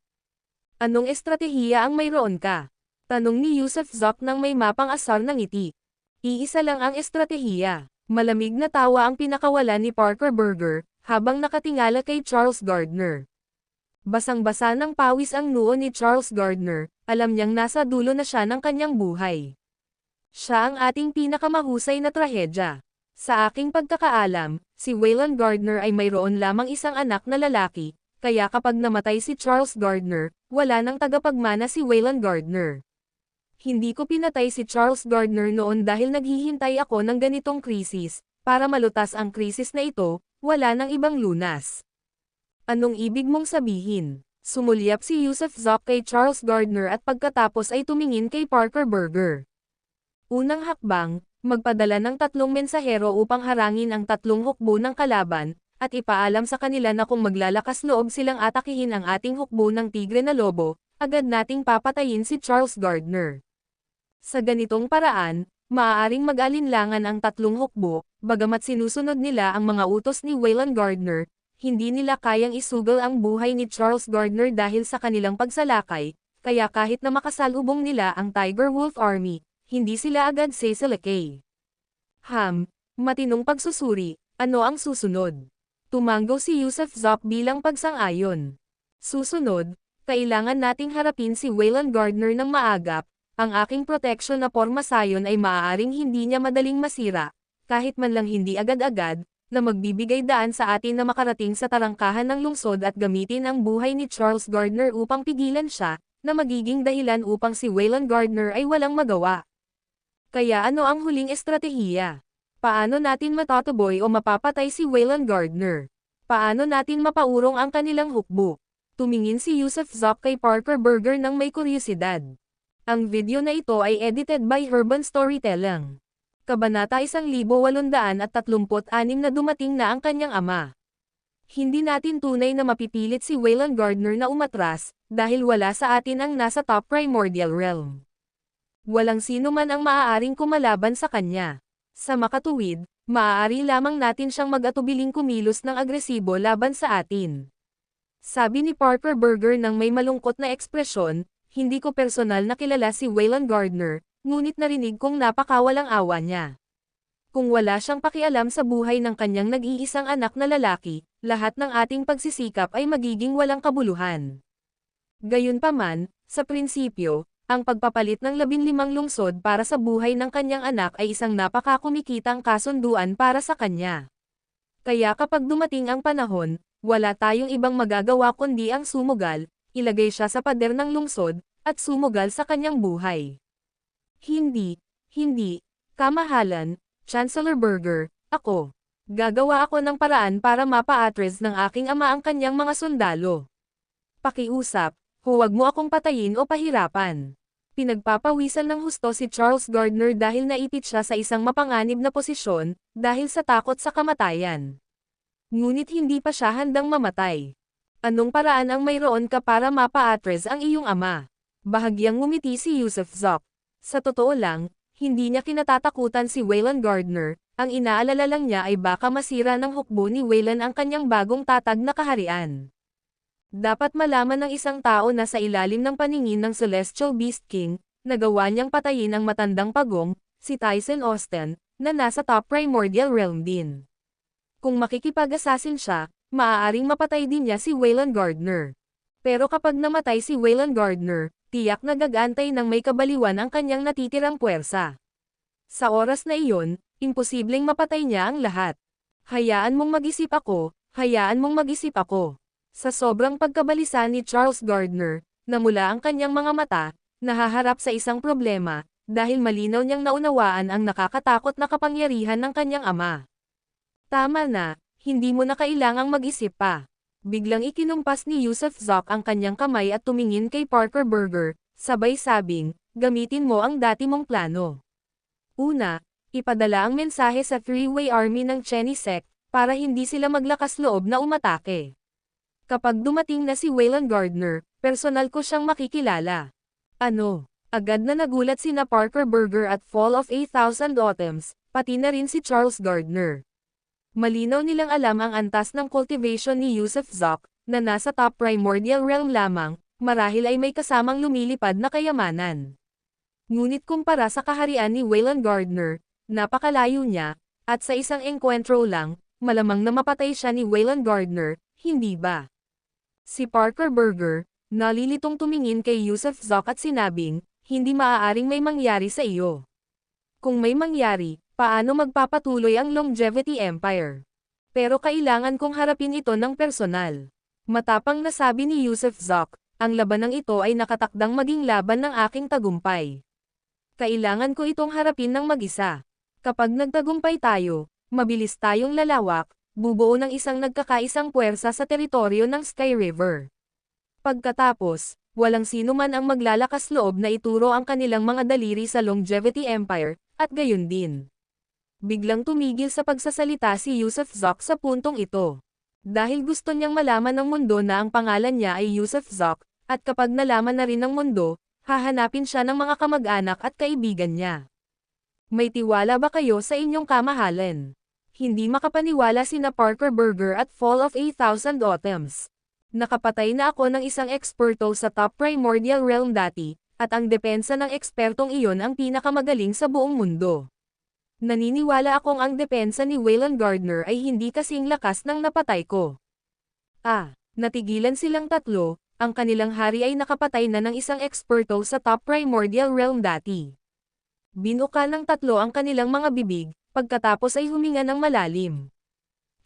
Anong estratehiya ang mayroon ka? Tanong ni Yusuf Zoc nang may mapang asar ng ngiti. Iisa lang ang estratehiya. Malamig na tawa ang pinakawala ni Parker Berger, habang nakatingala kay Charles Gardner. Basang-basa ng pawis ang noo ni Charles Gardner, alam niyang nasa dulo na siya ng kanyang buhay. Siya ang ating pinakamahusay na trahedya. Sa aking pagkakaalam, si Waylon Gardner ay mayroon lamang isang anak na lalaki, kaya kapag namatay si Charles Gardner, wala nang tagapagmana si Waylon Gardner. Hindi ko pinatay si Charles Gardner noon dahil naghihintay ako ng ganitong krisis, para malutas ang krisis na ito, wala nang ibang lunas. Anong ibig mong sabihin? Sumulyap si Yusuf Zoc kay Charles Gardner at pagkatapos ay tumingin kay Parker Berger. Unang hakbang, magpadala ng 3 mensahero upang harangin ang 3 hukbo ng kalaban, at ipaalam sa kanila na kung maglalakas loob silang atakihin ang ating hukbo ng tigre na lobo, agad nating papatayin si Charles Gardner. Sa ganitong paraan, maaaring mag-alinlangan ang 3 hukbo, bagamat sinusunod nila ang mga utos ni Waylon Gardner, hindi nila kayang isugal ang buhay ni Charles Gardner dahil sa kanilang pagsalakay, kaya kahit na makasalubong nila ang Tiger Wolf Army, hindi sila agad seselekay. Matinong pagsusuri, ano ang susunod? Tumango si Yusuf Zoc bilang pagsang-ayon. Susunod, kailangan nating harapin si Waylon Gardner ng maagap, ang aking proteksyon na pormasayon ay maaaring hindi niya madaling masira, kahit man lang hindi agad-agad, na magbibigay daan sa atin na makarating sa tarangkahan ng lungsod at gamitin ang buhay ni Charles Gardner upang pigilan siya, na magiging dahilan upang si Waylon Gardner ay walang magawa. Kaya ano ang huling estratehiya? Paano natin matatuboy o mapapatay si Waylon Gardner? Paano natin mapaurong ang kanilang hukbo? Tumingin si Yusuf Zoc kay Parker Burger ng may kuryosidad. Ang video na ito ay edited by Urban Storytelling. Kabanata 1836 na dumating na ang kanyang ama. Hindi natin tunay na mapipilit si Waylon Gardner na umatras, dahil wala sa atin ang nasa top primordial realm. Walang sino man ang maaaring kumalaban sa kanya. Sa makatuwid, maaari lamang natin siyang mag-atubiling kumilos ng agresibo laban sa atin. Sabi ni Parker Burger ng may malungkot na ekspresyon, hindi ko personal na kilala si Waylon Gardner, ngunit narinig kong napakawalang awa niya. Kung wala siyang pakialam sa buhay ng kanyang nag-iisang anak na lalaki, lahat ng ating pagsisikap ay magiging walang kabuluhan. Gayunpaman, sa prinsipyo, ang pagpapalit ng 15 lungsod para sa buhay ng kanyang anak ay isang napakakumikitang kasunduan para sa kanya. Kaya kapag dumating ang panahon, wala tayong ibang magagawa kundi ang sumugal, ilagay siya sa pader ng lungsod, at sumugal sa kanyang buhay. Hindi, kamahalan, Chancellor Burger, ako. Gagawa ako ng paraan para mapa-address ng aking ama ang kanyang mga sundalo. Pakiusap, huwag mo akong patayin o pahirapan. Pinagpapawisan ng husto si Charles Gardner dahil naipit siya sa isang mapanganib na posisyon, dahil sa takot sa kamatayan. Ngunit hindi pa siya handang mamatay. Anong paraan ang mayroon ka para mapa-address ang iyong ama? Bahagyang ngumiti si Yusuf Zoc. Sa totoo lang, hindi niya kinatatakutan si Waylon Gardner, ang inaalala lang niya ay baka masira ng hukbo ni Waylon ang kanyang bagong tatag na kaharian. Dapat malaman ng isang tao na sa ilalim ng paningin ng Celestial Beast King, nagawa niyang patayin ang matandang pagong, si Tyson Austin, na nasa top primordial realm din. Kung makikipag-assassin siya, maaaring mapatay din niya si Waylon Gardner. Pero kapag namatay si Waylon Gardner, tiyak na gagantay ng may kabaliwan ang kanyang natitirang puwersa. Sa oras na iyon, imposibleng mapatay niya ang lahat. Hayaan mong mag-isip ako. Sa sobrang pagkabalisa ni Charles Gardner, namula ang kanyang mga mata, nahaharap sa isang problema, dahil malinaw niyang naunawaan ang nakakatakot na kapangyarihan ng kanyang ama. Tama na, hindi mo na kailangang mag-isip pa. Biglang ikinumpas ni Yusuf Zoc ang kanyang kamay at tumingin kay Parker Burger, sabay sabing, gamitin mo ang dati mong plano. Una, ipadala ang mensahe sa three-way army ng Cheney sect, para hindi sila maglakas loob na umatake. Kapag dumating na si Waylon Gardner, personal ko siyang makikilala. Ano? Agad na nagulat sina Parker Burger at Fall of 8,000 Autumns, pati na rin si Charles Gardner. Malinaw nilang alam ang antas ng cultivation ni Yusuf Zoc, na nasa top primordial realm lamang, marahil ay may kasamang lumilipad na kayamanan. Ngunit kumpara sa kaharian ni Waylon Gardner, napakalayo niya, at sa isang engkwentro lang, malamang na mapatay siya ni Waylon Gardner, hindi ba? Si Parker Burger, nalilitong tumingin kay Yusuf Zoc at sinabing, hindi maaaring may mangyari sa iyo. Kung may mangyari, paano magpapatuloy ang Longevity Empire? Pero kailangan kong harapin ito ng personal. Matapang na sabi ni Yusuf Zoc, ang labanang ito ay nakatakdang maging laban ng aking tagumpay. Kailangan ko itong harapin ng mag-isa. Kapag nagtagumpay tayo, mabilis tayong lalawak, bubuo ng isang nagkakaisang puwersa sa teritoryo ng Sky River. Pagkatapos, walang sino man ang maglalakas loob na ituro ang kanilang mga daliri sa Longevity Empire, at gayon din. Biglang tumigil sa pagsasalita si Yusuf Zoc sa puntong ito. Dahil gusto niyang malaman ng mundo na ang pangalan niya ay Yusuf Zoc, at kapag nalaman na rin ng mundo, hahanapin siya ng mga kamag-anak at kaibigan niya. May tiwala ba kayo sa inyong kamahalan? Hindi makapaniwala sina Parker Burger at Fall of 8,000 Autumns. Nakapatay na ako ng isang eksperto sa top primordial realm dati, at ang depensa ng ekspertong iyon ang pinakamagaling sa buong mundo. Naniniwala akong ang depensa ni Waylon Gardner ay hindi kasing lakas ng napatay ko. Natigilan silang tatlo, ang kanilang hari ay nakapatay na ng isang eksperto sa top primordial realm dati. Binuka ng tatlo ang kanilang mga bibig, pagkatapos ay huminga ng malalim.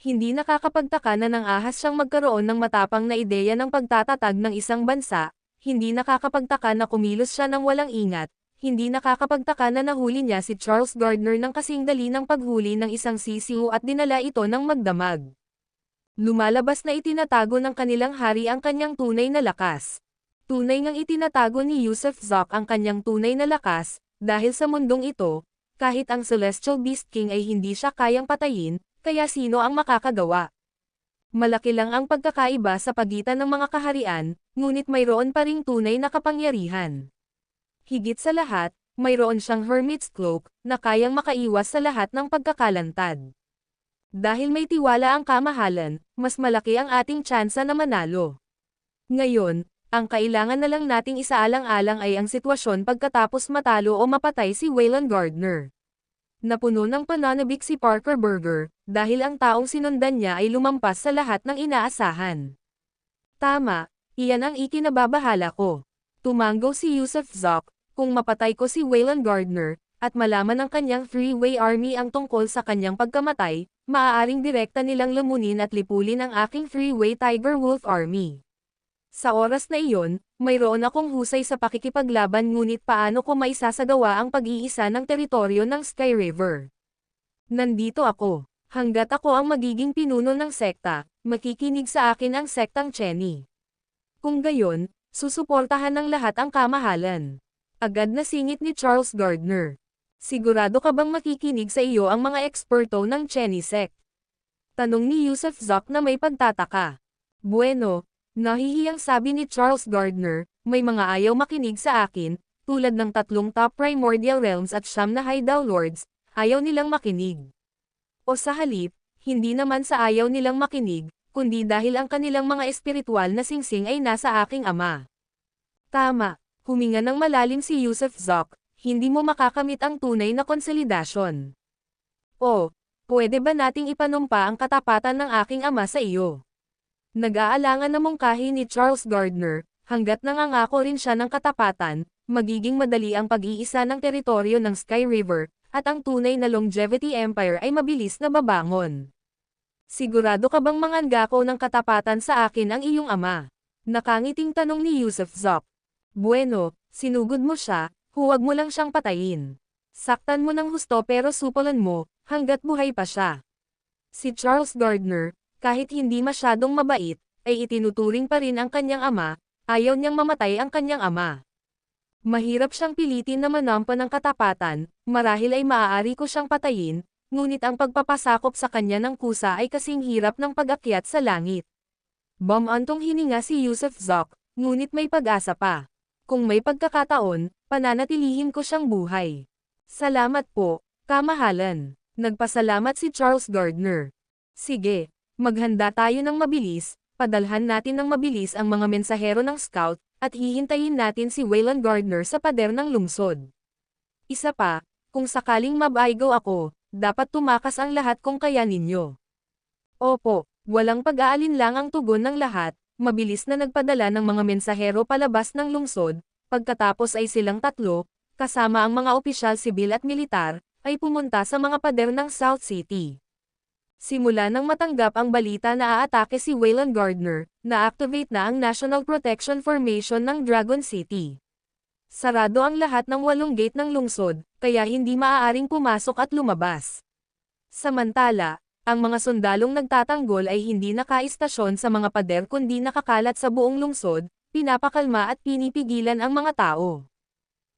Hindi nakakapagtaka na nang ahas siyang magkaroon ng matapang na ideya ng pagtatatag ng isang bansa, hindi nakakapagtaka na kumilos siya ng walang ingat, hindi nakakapagtaka na nahuli niya si Charles Gardner ng kasing dali ng paghuli ng isang sisiw at dinala ito ng magdamag. Lumalabas na itinatago ng kanilang hari ang kanyang tunay na lakas. Tunay ngang itinatago ni Yusuf Zok ang kanyang tunay na lakas, dahil sa mundong ito, kahit ang Celestial Beast King ay hindi siya kayang patayin, kaya sino ang makakagawa? Malaki lang ang pagkakaiba sa pagitan ng mga kaharian, ngunit mayroon pa ring tunay na kapangyarihan. Higit sa lahat, mayroon siyang Hermit's Cloak, na kayang makaiwas sa lahat ng pagkakalantad. Dahil may tiwala ang kamahalan, mas malaki ang ating tsansa na manalo. Ngayon, ang kailangan na lang nating isaalang-alang ay ang sitwasyon pagkatapos matalo o mapatay si Waylon Gardner. Napuno ng pananabik si Parker Burger, dahil ang taong sinundan niya ay lumampas sa lahat ng inaasahan. Tama, iyan ang ikinababahala ko. Tumanggo si Yusuf Zok, kung mapatay ko si Waylon Gardner, at malaman ng kanyang three-way army ang tungkol sa kanyang pagkamatay, maaaring direkta nilang lamunin at lipulin ang aking three-way Tiger Wolf army. Sa oras na iyon, mayroon akong husay sa pakikipaglaban ngunit paano ko maisasagawa ang pag-iisa ng teritoryo ng Sky River? Nandito ako. Hanggat ako ang magiging pinuno ng sekta, makikinig sa akin ang sektang Cheney. Kung gayon, susuportahan ng lahat ang kamahalan. Agad na singit ni Charles Gardner. Sigurado ka bang makikinig sa iyo ang mga eksperto ng Cheney sect? Tanong ni Yusuf Zok na may pagtataka. Bueno, nahihiyang sabi ni Charles Gardner, may mga ayaw makinig sa akin, tulad ng 3 top primordial realms at 9 na Hideout Lords, ayaw nilang makinig. O sa halip, hindi naman sa ayaw nilang makinig, kundi dahil ang kanilang mga espiritual na singsing ay nasa aking ama. Tama, huminga ng malalim si Yusuf Zok, hindi mo makakamit ang tunay na konsolidasyon. O, pwede ba nating ipanumpa ang katapatan ng aking ama sa iyo? Nag-aalangan na mungkahi ni Charles Gardner, hanggat nangangako rin siya ng katapatan, magiging madali ang pag-iisa ng teritoryo ng Sky River, at ang tunay na Longevity Empire ay mabilis na babangon. Sigurado ka bang manganggako ng katapatan sa akin ang iyong ama? Nakangiting tanong ni Yusuf Zok. Bueno, sinugod mo siya, huwag mo lang siyang patayin. Saktan mo ng husto pero supulan mo, hanggat buhay pa siya. Si Charles Gardner, kahit hindi masyadong mabait, ay itinuturing pa rin ang kanyang ama, ayaw niyang mamatay ang kanyang ama. Mahirap siyang pilitin na manampa ng katapatan, marahil ay maaari ko siyang patayin, ngunit ang pagpapasakop sa kanya ng kusa ay kasing hirap ng pag-akyat sa langit. Bamantong hininga si Yusuf Zok, ngunit may pag-asa pa. Kung may pagkakataon, pananatilihin ko siyang buhay. Salamat po, kamahalan. Nagpasalamat si Charles Gardner. Sige, maghanda tayo ng mabilis, padalhan natin ng mabilis ang mga mensahero ng scout, at hihintayin natin si Waylon Gardner sa pader ng lungsod. Isa pa, kung sakaling mabaigaw ako, dapat tumakas ang lahat kung kaya ninyo. Opo, walang pag-aalinlang ang tugon ng lahat, mabilis na nagpadala ng mga mensahero palabas ng lungsod, pagkatapos ay silang 3, kasama ang mga opisyal sibil at militar, ay pumunta sa mga pader ng South City. Simula nang matanggap ang balita na aatake si Waylon Gardner, na-activate na ang National Protection Formation ng Dragon City. Sarado ang lahat ng 8 gate ng lungsod, kaya hindi maaaring pumasok at lumabas. Samantala, ang mga sundalong nagtatanggol ay hindi nakaistasyon sa mga pader kundi nakakalat sa buong lungsod, pinapakalma at pinipigilan ang mga tao.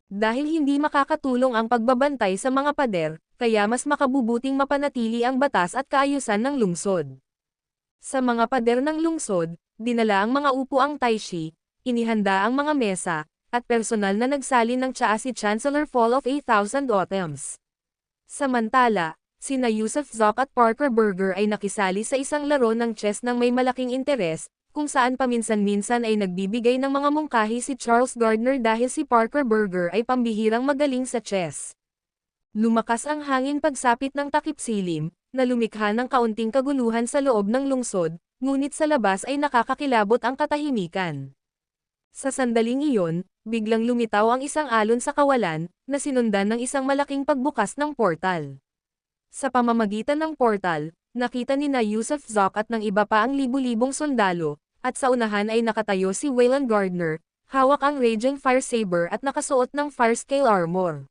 Dahil hindi makakatulong ang pagbabantay sa mga pader, kaya mas makabubuting mapanatili ang batas at kaayusan ng lungsod. Sa mga pader ng lungsod, dinala ang mga upuang Taishi, inihanda ang mga mesa, at personal na nagsalin ng tsaa si Chancellor Fall of 8,000 Autumns. Samantala, sina Yusuf Zok at Parker Burger ay nakisali sa isang laro ng chess ng may malaking interes, kung saan paminsan-minsan ay nagbibigay ng mga mungkahi si Charles Gardner dahil si Parker Burger ay pambihirang magaling sa chess. Lumakas ang hangin pagsapit ng takip-silim, na lumikha ng kaunting kaguluhan sa loob ng lungsod, ngunit sa labas ay nakakakilabot ang katahimikan. Sa sandaling iyon, biglang lumitaw ang isang alon sa kawalan, na sinundan ng isang malaking pagbukas ng portal. Sa pamamagitan ng portal, Nakita ni na Yusuf Zok at ng iba pa ang libu-libong sundalo, at sa unahan ay nakatayo si Wayland Gardner, hawak ang Raging Fire Saber at nakasuot ng fire scale armor.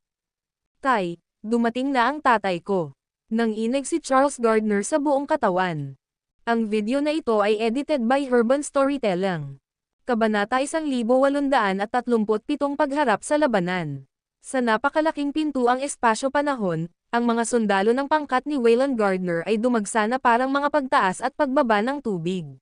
Tay, dumating na ang tatay ko. Nang inig si Charles Gardner sa buong katawan. Ang video na ito ay edited by Herban Storytelling. Kabanata 1837 Pagharap sa labanan. Sa napakalaking pintuang espasyo-panahon, ang mga sundalo ng pangkat ni Wayland Gardner ay dumagsa na parang mga pagtaas at pagbaba ng tubig.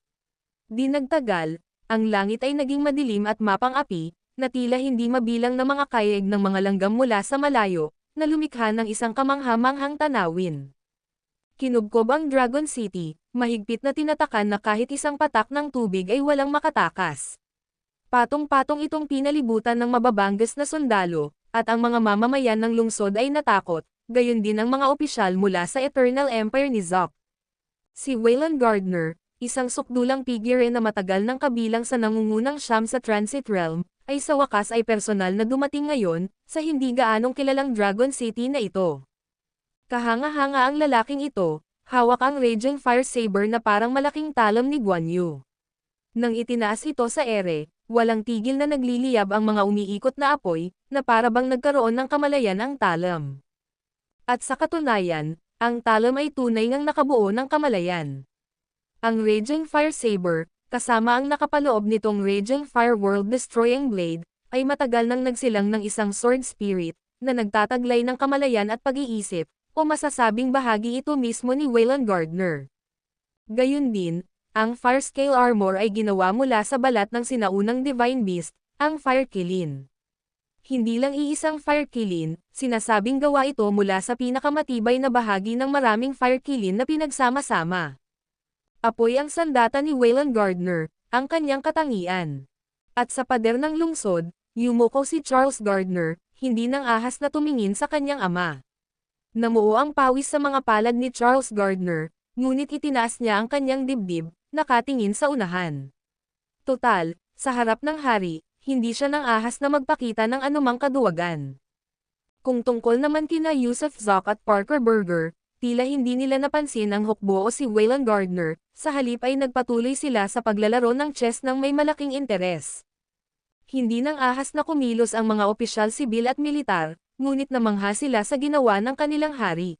Di nagtagal, ang langit ay naging madilim at mapang-api, na tila hindi mabilang na mga kayeg ng mga langgam mula sa malayo, na lumikha ng isang kamangha-manghang tanawin. Kinubkob ang Dragon City, mahigpit na tinatakan na kahit isang patak ng tubig ay walang makatakas. Patong-patong itong pinalibutan ng mababanggas na sundalo, at ang mga mamamayan ng lungsod ay natakot, gayon din ang mga opisyal mula sa Eternal Empire ni Zok. Si Wayland Gardner, isang sukdulang figure na matagal ng kabilang sa nangungunang siyam sa Transit Realm, ay sa wakas ay personal na dumating ngayon, sa hindi gaanong kilalang Dragon City na ito. Kahanga-hanga ang lalaking ito, hawak ang Raging Fire Saber na parang malaking talam ni Guan Yu. Nang itinaas ito sa ere, walang tigil na nagliliyab ang mga umiikot na apoy, na para bang nagkaroon ng kamalayan ang talam. At sa katunayan, ang talam ay tunay ngang nakabuo ng kamalayan. Ang Raging Fire Saber, kasama ang nakapaloob nitong Raging Fire World Destroying Blade, ay matagal nang nagsilang ng isang sword spirit, na nagtataglay ng kamalayan at pag-iisip, o masasabing bahagi ito mismo ni Wayland Gardner. Gayun din, ang Fire Scale Armor ay ginawa mula sa balat ng sinaunang Divine Beast, ang Fire Kilin. Hindi lang iisang Fire Kilin, sinasabing gawa ito mula sa pinakamatibay na bahagi ng maraming Fire Kilin na pinagsama-sama. Apoy ang sandata ni Wayland Gardner, ang kanyang katangian. At sa pader ng lungsod, yumuko si Charles Gardner, hindi nang ahas na tumingin sa kanyang ama. Namuo ang pawis sa mga palad ni Charles Gardner, ngunit itinaas niya ang kanyang dibdib, nakatingin sa unahan. Total, sa harap ng hari, hindi siya nang ahas na magpakita ng anumang kaduwagan. Kung tungkol naman kina Yusuf Zok at Parker Burger, tila hindi nila napansin ang hukbo o si Wayland Gardner, sa halip ay nagpatuloy sila sa paglalaro ng chess ng may malaking interes. Hindi nang ahas na kumilos ang mga opisyal sibil at militar, ngunit namangha sila sa ginawa ng kanilang hari.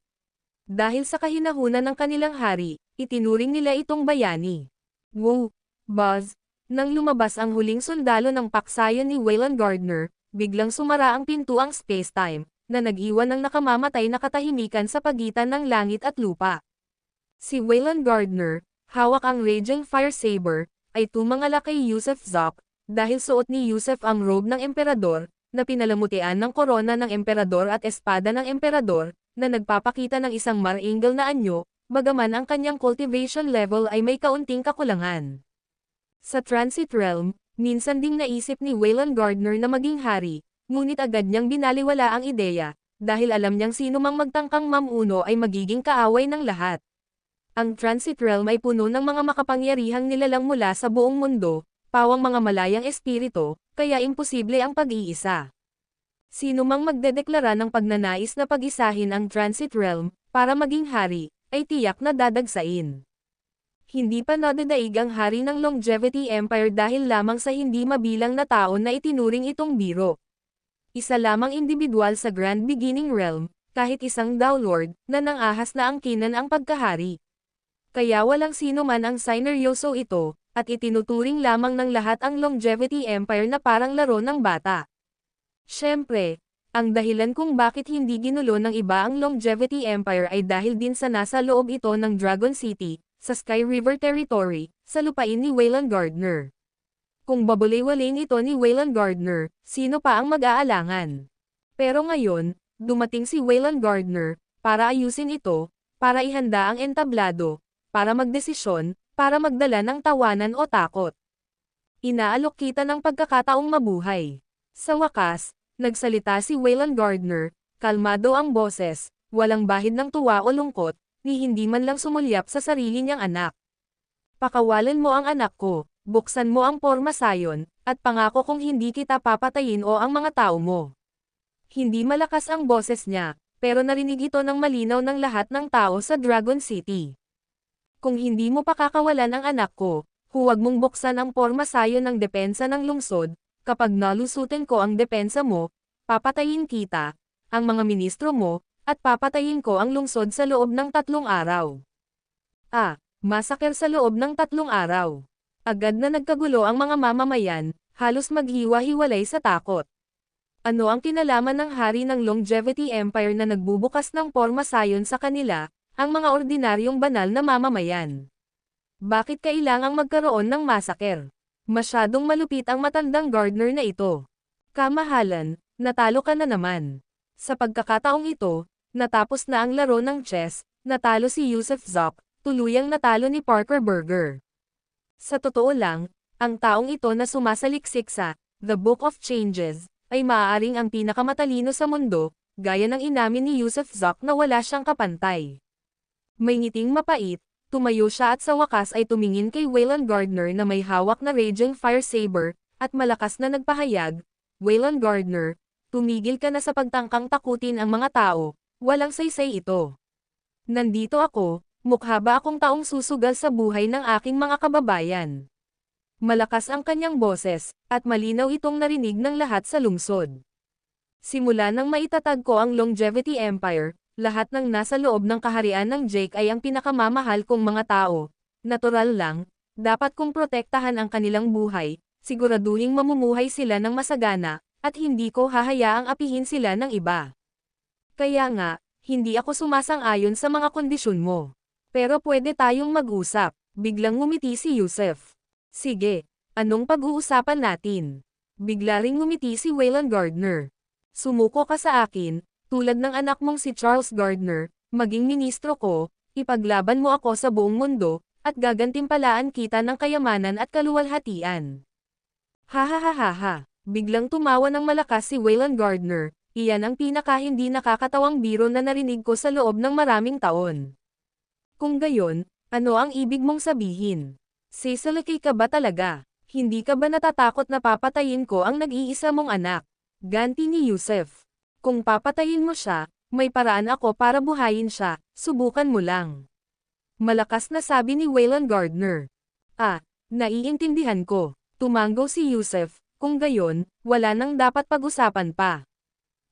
Dahil sa kahinahunan ng kanilang hari, itinuring nila itong bayani. Wow! Buzz! Nang lumabas ang huling sundalo ng paksayon ni Wayland Gardner, biglang sumara ang pintuang space-time, na nag-iwan ng nakamamatay na katahimikan sa pagitan ng langit at lupa. Si Wayland Gardner, hawak ang Raging Fire Saber, ay tumangala kay Yusuf Zok, dahil suot ni Yusuf ang robe ng emperador, na pinalamutian ng korona ng emperador at espada ng emperador, na nagpapakita ng isang marangal na anyo, bagaman ang kanyang cultivation level ay may kaunting kakulangan. Sa Transit Realm, minsan ding naisip ni Wayland Gardner na maging hari, ngunit agad niyang binaliwala ang ideya, dahil alam niyang sino mang magtangkang mamuno ay magiging kaaway ng lahat. Ang Transit Realm ay puno ng mga makapangyarihang nilalang mula sa buong mundo, pawang mga malayang espiritu, kaya imposible ang pag-iisa. Sino mang magdedeklara ng pagnanais na pag-isahin ang Transit Realm, para maging hari, ay tiyak na dadagsain. Hindi pa nadadaig ang hari ng Longevity Empire dahil lamang sa hindi mabilang na taon na itinuring itong biro. Isa lamang individual sa Grand Beginning Realm, kahit isang Downlord, na nang-ahas na angkinan ang pagkahari. Kaya walang sino man ang sineryoso ito, at itinuturing lamang ng lahat ang Longevity Empire na parang laro ng bata. Siyempre, ang dahilan kung bakit hindi ginulo ng iba ang Longevity Empire ay dahil din sa nasa loob ito ng Dragon City, sa Sky River Territory, sa lupain ni Wayland Gardner. Kung babaliwalain ito ni Wayland Gardner, sino pa ang mag-aalangan? Pero ngayon, dumating si Wayland Gardner, para ayusin ito, para ihanda ang entablado, para magdesisyon, para magdala ng tawanan o takot. Inaalok kita ng pagkakataong mabuhay. Sa wakas, nagsalita si Wayland Gardner, kalmado ang boses, walang bahid ng tuwa o lungkot, ni hindi man lang sumulyap sa sarili niyang anak. Pakawalan mo ang anak ko, buksan mo ang pormasayon, at pangako kung hindi kita papatayin o ang mga tao mo. Hindi malakas ang boses niya, pero narinig ito ng malinaw ng lahat ng tao sa Dragon City. Kung hindi mo pakakawalan ang anak ko, huwag mong buksan ang porma sayo ng depensa ng lungsod, kapag nalusutin ko ang depensa mo, papatayin kita, ang mga ministro mo, at papatayin ko ang lungsod sa loob ng 3 araw. Masaker sa loob ng 3 araw. Agad na nagkagulo ang mga mamamayan, halos maghiwa-hiwalay sa takot. Ano ang kinalaman ng hari ng Longevity Empire na nagbubukas ng porma sayon sa kanila, ang mga ordinaryong banal na mamamayan? Bakit kailangang magkaroon ng masaker? Masyadong malupit ang matandang gardener na ito. Kamahalan, natalo ka na naman. Sa pagkakataong ito, natapos na ang laro ng chess, natalo si Yusuf Zoc, tuluyang natalo ni Parker Burger. Sa totoo lang, ang taong ito na sumasaliksik sa The Book of Changes, ay maaaring ang pinakamatalino sa mundo, gaya ng inamin ni Yusuf Zoc na wala siyang kapantay. May ngiting mapait, tumayo siya at sa wakas ay tumingin kay Waylon Gardner na may hawak na raging fire saber, at malakas na nagpahayag, "Waylon Gardner, tumigil ka na sa pagtangkang takutin ang mga tao, walang saysay ito. Nandito ako, mukha ba akong taong susugal sa buhay ng aking mga kababayan?" Malakas ang kanyang boses, at malinaw itong narinig ng lahat sa lungsod. Simula nang maitatag ko ang Longevity Empire, lahat ng nasa loob ng kaharian ng Jake ay ang pinakamamahal kong mga tao. Natural lang, dapat kong protektahan ang kanilang buhay, siguraduhing mamumuhay sila ng masagana, at hindi ko hahayaang apihin sila ng iba. Kaya nga, hindi ako sumasang-ayon sa mga kondisyon mo. Pero pwede tayong mag-usap, biglang ngumiti si Yusuf. Sige, anong pag-uusapan natin? Bigla ring ngumiti si Waylon Gardner. Sumuko ka sa akin, tulad ng anak mong si Charles Gardner, maging ministro ko, ipaglaban mo ako sa buong mundo, at gagantimpalaan kita ng kayamanan at kaluwalhatian. Ha. Biglang tumawa ng malakas si Waylon Gardner, iyan ang pinaka-hindi nakakatawang biro na narinig ko sa loob ng maraming taon. Kung gayon, ano ang ibig mong sabihin? Sisalaki ka ba talaga? Hindi ka ba natatakot na papatayin ko ang nag-iisa mong anak? Ganti ni Yusuf. Kung papatayin mo siya, may paraan ako para buhayin siya, subukan mo lang. Malakas na sabi ni Waylon Gardner. Naiintindihan ko. Tumanggo si Yusuf, kung gayon, wala nang dapat pag-usapan pa.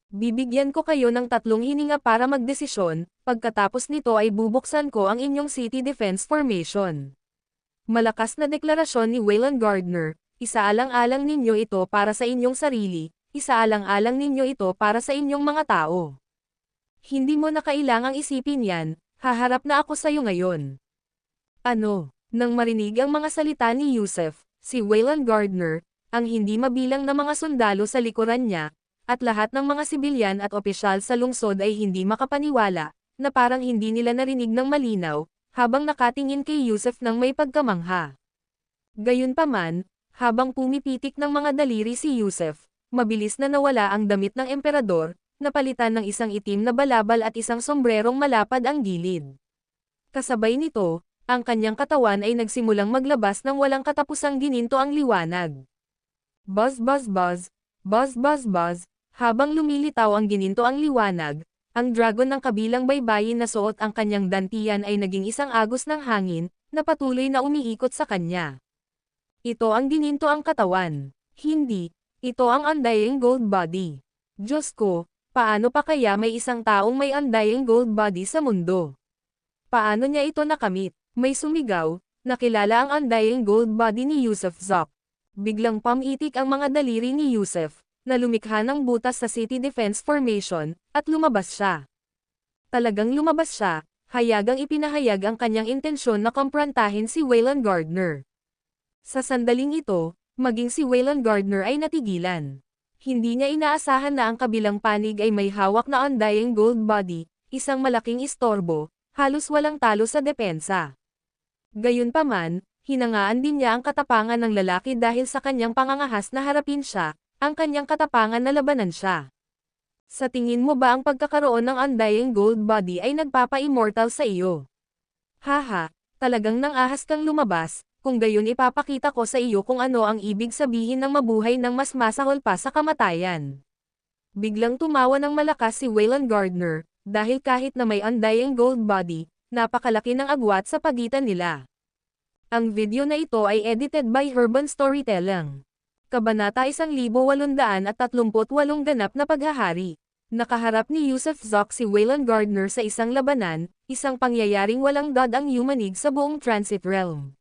Bibigyan ko kayo ng 3 hininga para magdesisyon, pagkatapos nito ay bubuksan ko ang inyong City Defense Formation. Malakas na deklarasyon ni Waylon Gardner, isaalang-alang ninyo ito para sa inyong sarili, isaalang-alang ninyo ito para sa inyong mga tao. Hindi mo na kailangang isipin yan, haharap na ako sayo ngayon. Ano? Nang marinig ang mga salita ni Yusuf, si Waylon Gardner, ang hindi mabilang na mga sundalo sa likuran niya, at lahat ng mga sibilyan at opisyal sa lungsod ay hindi makapaniwala, na parang hindi nila narinig ng malinaw, habang nakatingin kay Yusuf ng may pagkamangha. Gayunpaman, habang pumipitik ng mga daliri si Yusuf, mabilis na nawala ang damit ng emperador, napalitan ng isang itim na balabal at isang sombrerong malapad ang gilid. Kasabay nito, ang kanyang katawan ay nagsimulang maglabas ng walang katapusang gininto ang liwanag. Buzz buzz buzz, buzz buzz buzz, habang lumilitaw ang gininto ang liwanag, ang dragon ng kabilang baybayin na suot ang kanyang dantian ay naging isang agos ng hangin, na patuloy na umiikot sa kanya. Ito ang gininto ang katawan. Hindi, ito ang undying gold body. Diyos ko, paano pa kaya may isang taong may undying gold body sa mundo? Paano niya ito nakamit? May sumigaw, nakilala ang undying gold body ni Yusuf Zoc. Biglang pamitik ang mga daliri ni Yusuf, na lumikha ng butas sa City Defense Formation, at lumabas siya. Talagang lumabas siya, hayagang ipinahayag ang kanyang intensyon na komprontahin si Waylon Gardner. Sa sandaling ito, maging si Waylon Gardner ay natigilan. Hindi niya inaasahan na ang kabilang panig ay may hawak na undying gold body, isang malaking istorbo, halos walang talo sa depensa. Gayunpaman, hinangaan din niya ang katapangan ng lalaki dahil sa kanyang pangangahas na harapin siya, ang kanyang katapangan na labanan siya. Sa tingin mo ba ang pagkakaroon ng undying gold body ay nagpapa-immortal sa iyo? Haha, talagang nang-ahas kang lumabas, kung gayon ipapakita ko sa iyo kung ano ang ibig sabihin ng mabuhay ng mas masahol pa sa kamatayan. Biglang tumawa ng malakas si Waylon Gardner, dahil kahit na may undying gold body, napakalaki ng agwat sa pagitan nila. Ang video na ito ay edited by Urban Storytelling. Kabanata 1838 ganap na paghahari. Nakaharap ni Yusuf Zoc si Waylon Gardner sa isang labanan, isang pangyayaring walang dad ang yumanig sa buong Transit Realm.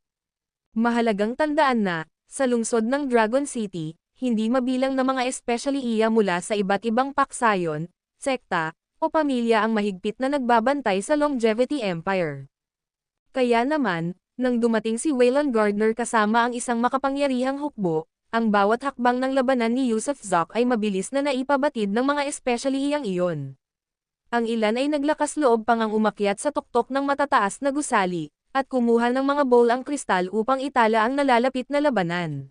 Mahalagang tandaan na, sa lungsod ng Dragon City, hindi mabilang na mga especially iya mula sa iba't ibang paksayon, sekta, o pamilya ang mahigpit na nagbabantay sa Longevity Empire. Kaya naman, nang dumating si Waylon Gardner kasama ang isang makapangyarihang hukbo, ang bawat hakbang ng labanan ni Yusuf Zoc ay mabilis na naipabatid ng mga especially iyang iyon. Ang ilan ay naglakas loob pang ang umakyat sa tuktok ng matataas na gusali, at kumuha ng mga bowl ang kristal upang itala ang nalalapit na labanan.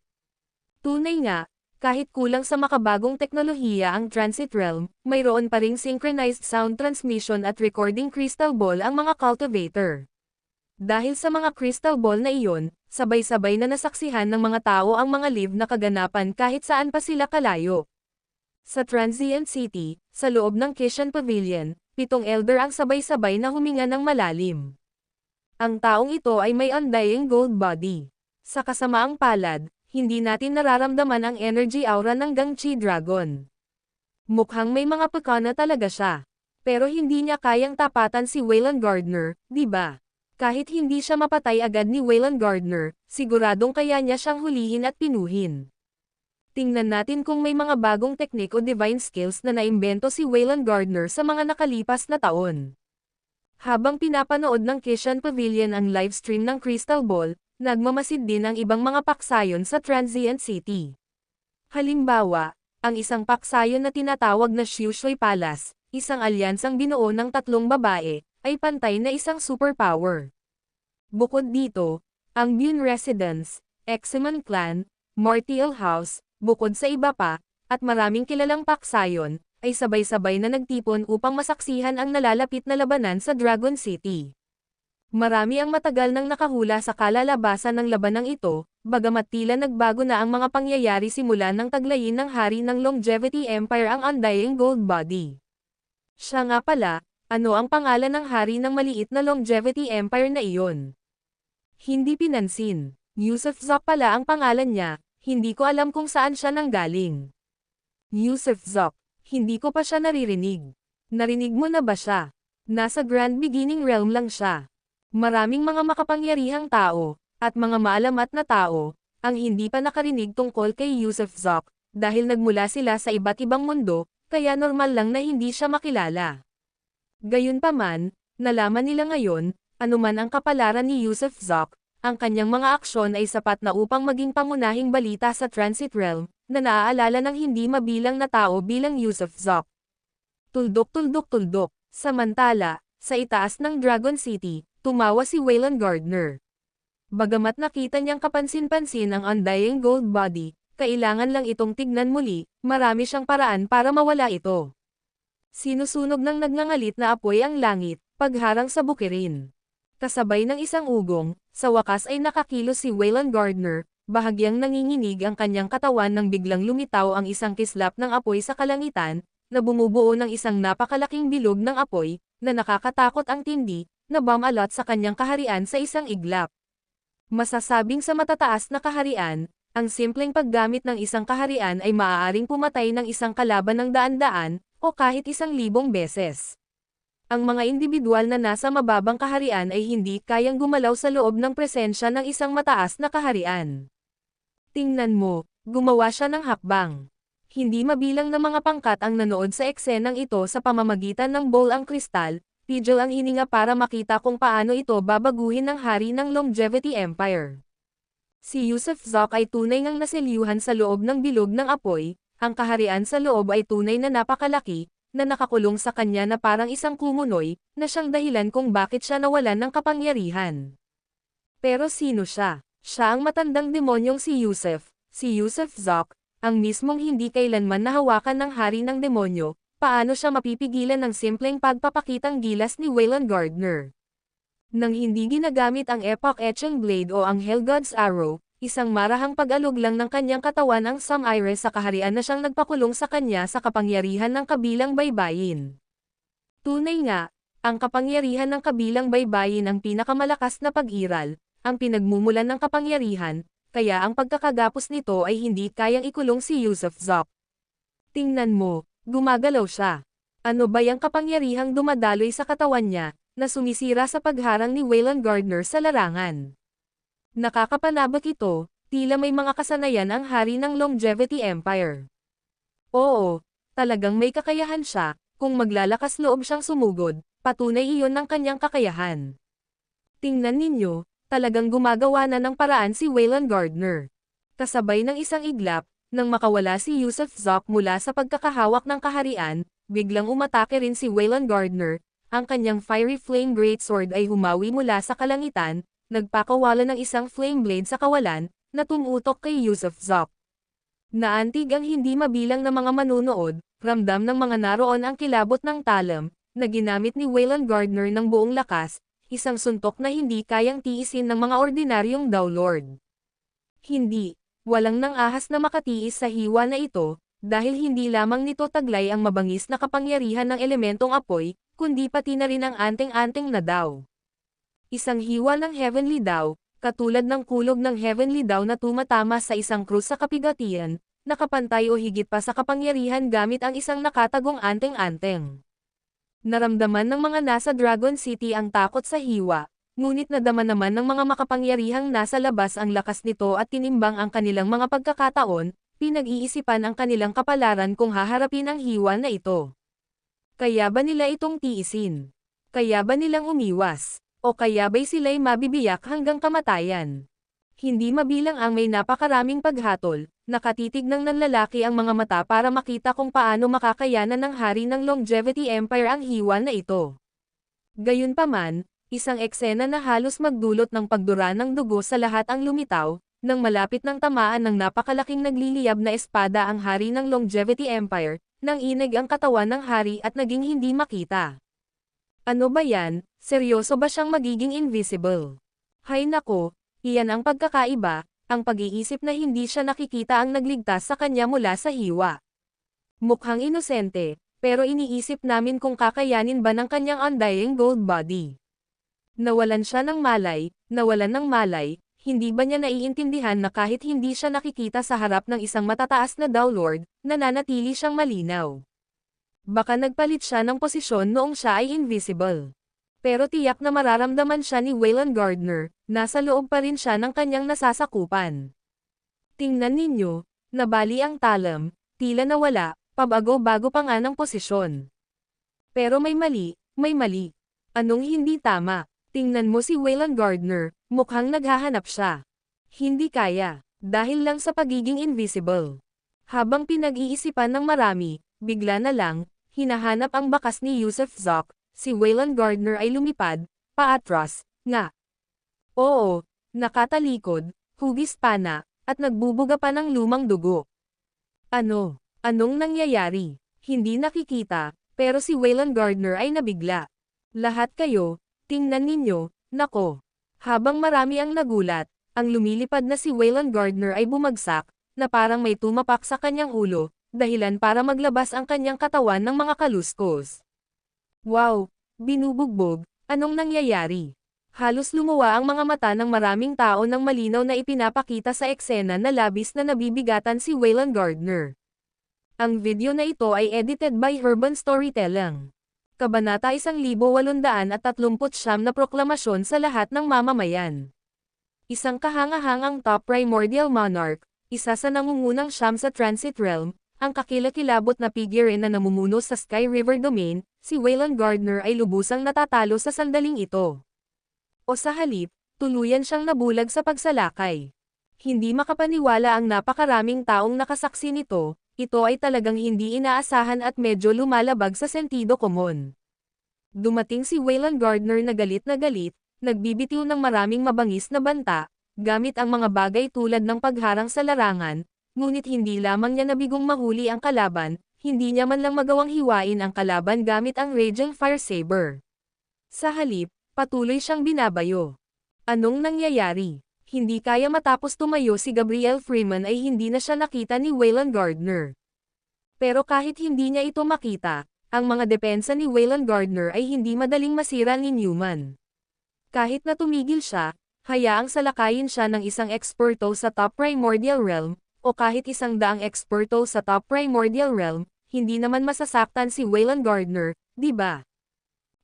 Tunay nga, kahit kulang sa makabagong teknolohiya ang Transit Realm, mayroon pa ring synchronized sound transmission at recording crystal ball ang mga cultivator. Dahil sa mga crystal ball na iyon, sabay-sabay na nasaksihan ng mga tao ang mga live na kaganapan kahit saan pa sila kalayo. Sa Transient City, sa loob ng Kishan Pavilion, 7 elder ang sabay-sabay na huminga ng malalim. Ang taong ito ay may undying gold body. Sa kasamaang palad, hindi natin nararamdaman ang energy aura ng Gangchi Dragon. Mukhang may mga pekana talaga siya. Pero hindi niya kayang tapatan si Waylon Gardner, di ba? Kahit hindi siya mapatay agad ni Waylon Gardner, siguradong kaya niya siyang hulihin at pinuhin. Tingnan natin kung may mga bagong teknik o divine skills na naimbento si Waylon Gardner sa mga nakalipas na taon. Habang pinapanood ng Kishan Pavilion ang livestream ng Crystal Ball, nagmamasid din ang ibang mga paksayon sa Transient City. Halimbawa, ang isang paksayon na tinatawag na Shushui Palace, isang alyansang binuo ng 3 babae, ay pantay na isang superpower. Bukod dito, ang Bune Residence, Eximon Clan, Martial House, bukod sa iba pa, at maraming kilalang paksayon, ay sabay-sabay na nagtipon upang masaksihan ang nalalapit na labanan sa Dragon City. Marami ang matagal nang nakahula sa kalalabasan ng labanang ito, bagamat tila nagbago na ang mga pangyayari simula nang taglayin ng hari ng Longevity Empire ang Undying Gold Body. Siya nga pala, ano ang pangalan ng hari ng maliit na Longevity Empire na iyon? Hindi pinansin. Yusuf Zoc pala ang pangalan niya, hindi ko alam kung saan siya nanggaling. Yusuf Zoc, hindi ko pa siya naririnig. Narinig mo na ba siya? Nasa Grand Beginning Realm lang siya. Maraming mga makapangyarihang tao, at mga maalamat na tao, ang hindi pa nakarinig tungkol kay Yusuf Zoc, dahil nagmula sila sa iba't ibang mundo, kaya normal lang na hindi siya makilala. Gayunpaman, nalaman nila ngayon, anuman ang kapalaran ni Yusuf Zoc, ang kanyang mga aksyon ay sapat na upang maging pangunahing balita sa Transit Realm, na naaalala ng hindi mabilang na tao bilang Yusuf Zoc. Tuldok-tuldok-tuldok. Samantala, sa itaas ng Dragon City, tumawa si Waylon Gardner. Bagamat nakita niyang kapansin-pansin ang Undying Gold Body, kailangan lang itong tignan muli, marami siyang paraan para mawala ito. Sinusunog ng nagngangalit na apoy ang langit, pagharang sa bukirin. Kasabay ng isang ugong, sa wakas ay nakakilos si Waylon Gardner, bahagyang nanginginig ang kanyang katawan nang biglang lumitaw ang isang kislap ng apoy sa kalangitan, na bumubuo ng isang napakalaking bilog ng apoy, na nakakatakot ang tindi, na bumalot sa kanyang kaharian sa isang iglap. Masasabing sa matataas na kaharian, ang simpleng paggamit ng isang kaharian ay maaaring pumatay ng isang kalaban ng daan-daan, o kahit 1,000 beses. Ang mga individual na nasa mababang kaharian ay hindi kayang gumalaw sa loob ng presensya ng isang mataas na kaharian. Tingnan mo, gumawa siya ng hakbang. Hindi mabilang na mga pangkat ang nanood sa eksenang ito sa pamamagitan ng bowl ang kristal, pidgel ang hininga para makita kung paano ito babaguhin ng hari ng Longevity Empire. Si Yusuf Zoc ay tunay ngang naselyuhan sa loob ng bilog ng apoy, ang kaharian sa loob ay tunay na napakalaki, na nakakulong sa kanya na parang isang kumunoy, na siyang dahilan kung bakit siya nawalan ng kapangyarihan. Pero sino siya? Siya ang matandang demonyong si Yusuf Zoc, ang mismong hindi kailanman nahawakan ng hari ng demonyo. Paano siya mapipigilan ng simpleng pagpapakitang gilas ni Waylon Gardner? Nang hindi ginagamit ang Epoch Etching Blade o ang Hellgod's Arrow, isang marahang pag-alog lang ng kanyang katawan ang Sam-Iris sa kaharian na siyang nagpakulong sa kanya sa kapangyarihan ng kabilang baybayin. Tunay nga, Ang kapangyarihan ng kabilang baybayin ang pinakamalakas na pag-iral, ang pinagmumulan ng kapangyarihan, kaya ang pagkakagapos nito ay hindi kayang ikulong si Yusuf Zok. Tingnan mo, gumagalaw siya. Ano ba yung kapangyarihang dumadaloy sa katawan niya, na sumisira sa pagharang ni Wayland Gardner sa larangan? Nakakapanabak ito, tila may mga kasanayan ang hari ng Longevity Empire. Oo, talagang may kakayahan siya, kung maglalakas loob siyang sumugod, patunay iyon ng kanyang kakayahan. Tingnan ninyo, talagang gumagawa na ng paraan si Wayland Gardner. Kasabay ng isang iglap, nang makawala si Yusuf Zok mula sa pagkakahawak ng kaharian, biglang umatake rin si Wayland Gardner, ang kanyang Fiery Flame Greatsword ay humawi mula sa kalangitan, nagpakawala ng isang flame blade sa kawalan, na tumutok kay Yusuf Zok. Naantig ang hindi mabilang na mga manunood, ramdam ng mga naroon ang kilabot ng talam, na ginamit ni Wayland Gardner ng buong lakas, isang suntok na hindi kayang tiisin ng mga ordinaryong Dowlord. Hindi, walang nang ahas na makatiis sa hiwa na ito, dahil hindi lamang nito taglay ang mabangis na kapangyarihan ng elementong apoy, kundi pati na rin ang anting-anting na daw. Isang hiwa ng Heavenly Daw, katulad ng kulog ng Heavenly Daw na tumatama sa isang krus sa kapigatian, nakapantay o higit pa sa kapangyarihan gamit ang isang nakatagong anting-anteng. Naramdaman ng mga nasa Dragon City ang takot sa hiwa, ngunit nadama naman ng mga makapangyarihang nasa labas ang lakas nito at tinimbang ang kanilang mga pagkakataon, pinag-iisipan ang kanilang kapalaran kung haharapin ang hiwa na ito. Kaya ba nila itong tiisin? Kaya ba nilang umiwas? O kaya ba'y sila'y mabibiyak hanggang kamatayan? Hindi mabilang ang may napakaraming paghatol, nakatitig ng nanlalaki ang mga mata para makita kung paano makakayanan ng hari ng Longevity Empire ang hiwa na ito. Gayunpaman, isang eksena na halos magdulot ng pagdura ng dugo sa lahat ang lumitaw, nang malapit ng tamaan ng napakalaking nagliliyab na espada ang hari ng Longevity Empire, nang inig ang katawan ng hari at naging hindi makita. Ano ba yan? Seryoso ba siyang magiging invisible? Hay nako, iyan ang pagkakaiba, ang pag-iisip na hindi siya nakikita ang nagligtas sa kanya mula sa hiwa. Mukhang inosente, pero iniisip namin kung kakayanin ba ng kanyang undying gold body. Nawalan siya ng malay, hindi ba niya naiintindihan na kahit hindi siya nakikita sa harap ng isang matataas na Dowlord, nananatili siyang malinaw. Baka nagpalit siya ng posisyon noong siya ay invisible. Pero tiyak na mararamdaman siya ni Wayland Gardner, nasa loob pa rin siya ng kanyang nasasakupan. Tingnan ninyo, nabali ang talam, tila nawala, pabago-bago pa nga ng posisyon. Pero may mali. Anong hindi tama? Tingnan mo si Wayland Gardner, mukhang naghahanap siya. Hindi kaya, dahil lang sa pagiging invisible. Habang pinag-iisipan ng marami, bigla na lang, hinahanap ang bakas ni Yusuf Zok. Si Wayland Gardner ay lumipad, paatras, nga. Oo, nakatalikod, hugis pana, at nagbubuga pa ng lumang dugo. Anong nangyayari? Hindi nakikita, pero si Wayland Gardner ay nabigla. Lahat kayo, tingnan ninyo, nako. Habang marami ang nagulat, ang lumilipad na si Wayland Gardner ay bumagsak, na parang may tumapak sa kanyang ulo, dahilan para maglabas ang kanyang katawan ng mga kaluskos. Wow! Binubugbog, anong nangyayari? Halos lumuwa ang mga mata ng maraming tao nang malinaw na ipinapakita sa eksena na labis na nabibigatan si Wayland Gardner. Ang video na ito ay edited by Urban Storytelling. Kabanata 1839 na proklamasyon sa lahat ng mamamayan. Isang kahangahangang top primordial monarch, isa sa nangungunang siyam sa Transit Realm, ang kakilakilabot na figure na namumuno sa Sky River Domain, si Wayland Gardner ay lubusang natatalo sa sandaling ito. O sa halip, tuluyan siyang nabulag sa pagsalakay. Hindi makapaniwala ang napakaraming taong nakasaksi nito, ito ay talagang hindi inaasahan at medyo lumalabag sa sentido komon. Dumating si Wayland Gardner na galit, nagbibitiw ng maraming mabangis na banta, gamit ang mga bagay tulad ng pagharang sa larangan, ngunit hindi lamang niya nabigong mahuli ang kalaban, hindi niya man lang magawang hiwain ang kalaban gamit ang Raging Fire Saber. Sa halip, patuloy siyang binabayo. Anong nangyayari? Hindi kaya matapos tumayo si Gabriel Freeman ay hindi na siya nakita ni Wayland Gardner. Pero kahit hindi niya ito makita, ang mga depensa ni Wayland Gardner ay hindi madaling masira ni Newman. Kahit na tumigil siya, hayaang salakayin siya ng isang eksperto sa Top Primordial Realm, o kahit 100 eksperto sa Top Primordial Realm, hindi naman masasaktan si Wayland Gardner, di ba?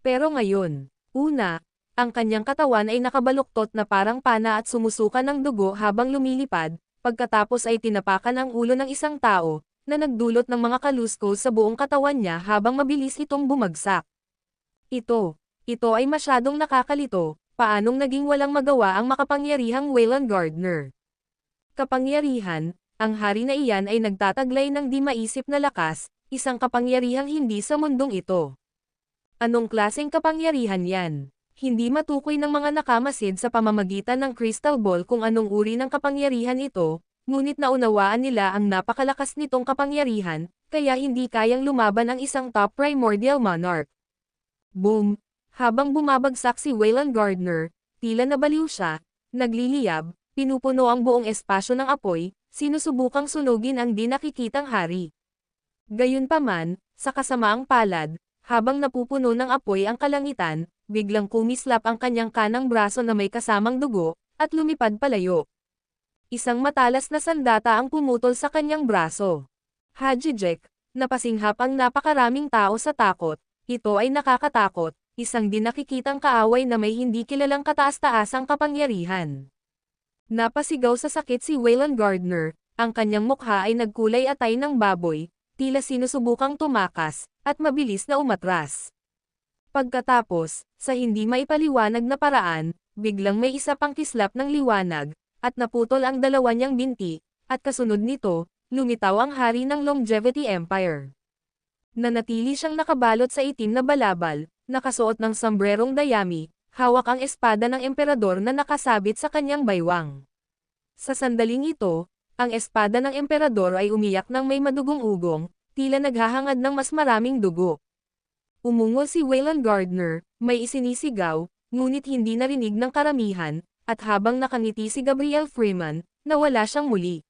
Pero ngayon, una, ang kanyang katawan ay nakabaluktot na parang pana at sumusuka ng dugo habang lumilipad, pagkatapos ay tinapakan ang ulo ng isang tao, na nagdulot ng mga kaluskos sa buong katawan niya habang mabilis itong bumagsak. Ito ay masyadong nakakalito, paanong naging walang magawa ang makapangyarihang Wayland Gardner. Kapangyarihan, ang hari na iyan ay nagtataglay ng di maisip na lakas, isang kapangyarihang hindi sa mundong ito. Anong klaseng kapangyarihan yan? Hindi matukoy ng mga nakamasid sa pamamagitan ng crystal ball kung anong uri ng kapangyarihan ito, ngunit naunawaan nila ang napakalakas nitong kapangyarihan, kaya hindi kayang lumaban ang isang top primordial monarch. Boom! Habang bumabagsak si Wayland Gardner, tila nabaliw siya, nagliliyab, pinupuno ang buong espasyo ng apoy, sinusubukang sunugin ang di nakikitang hari. Gayunpaman, sa kasamaang palad, habang napupuno ng apoy ang kalangitan, biglang kumislap ang kanyang kanang braso na may kasamang dugo, at lumipad palayo. Isang matalas na sandata ang pumutol sa kanyang braso. Hajijek, napasinghap ang napakaraming tao sa takot, ito ay nakakatakot, isang di nakikitang kaaway na may hindi kilalang kataas-taasang kapangyarihan. Napasigaw sa sakit si Wayland Gardner, ang kanyang mukha ay nagkulay atay ng baboy, tila sinusubukang tumakas, at mabilis na umatras. Pagkatapos, sa hindi maipaliwanag na paraan, biglang may isa pang kislap ng liwanag, at naputol ang dalawa niyang binti, at kasunod nito, lumitaw ang hari ng Longevity Empire. Nanatili siyang nakabalot sa itim na balabal, nakasuot ng sombrerong dayami, hawak ang espada ng emperador na nakasabit sa kanyang baywang. Sa sandaling ito, ang espada ng emperador ay umiyak ng may madugong ugong, tila naghahangad ng mas maraming dugo. Umungol si Wayland Gardner, may isinisigaw, ngunit hindi narinig ng karamihan, at habang nakangiti si Gabriel Freeman, nawala siyang muli.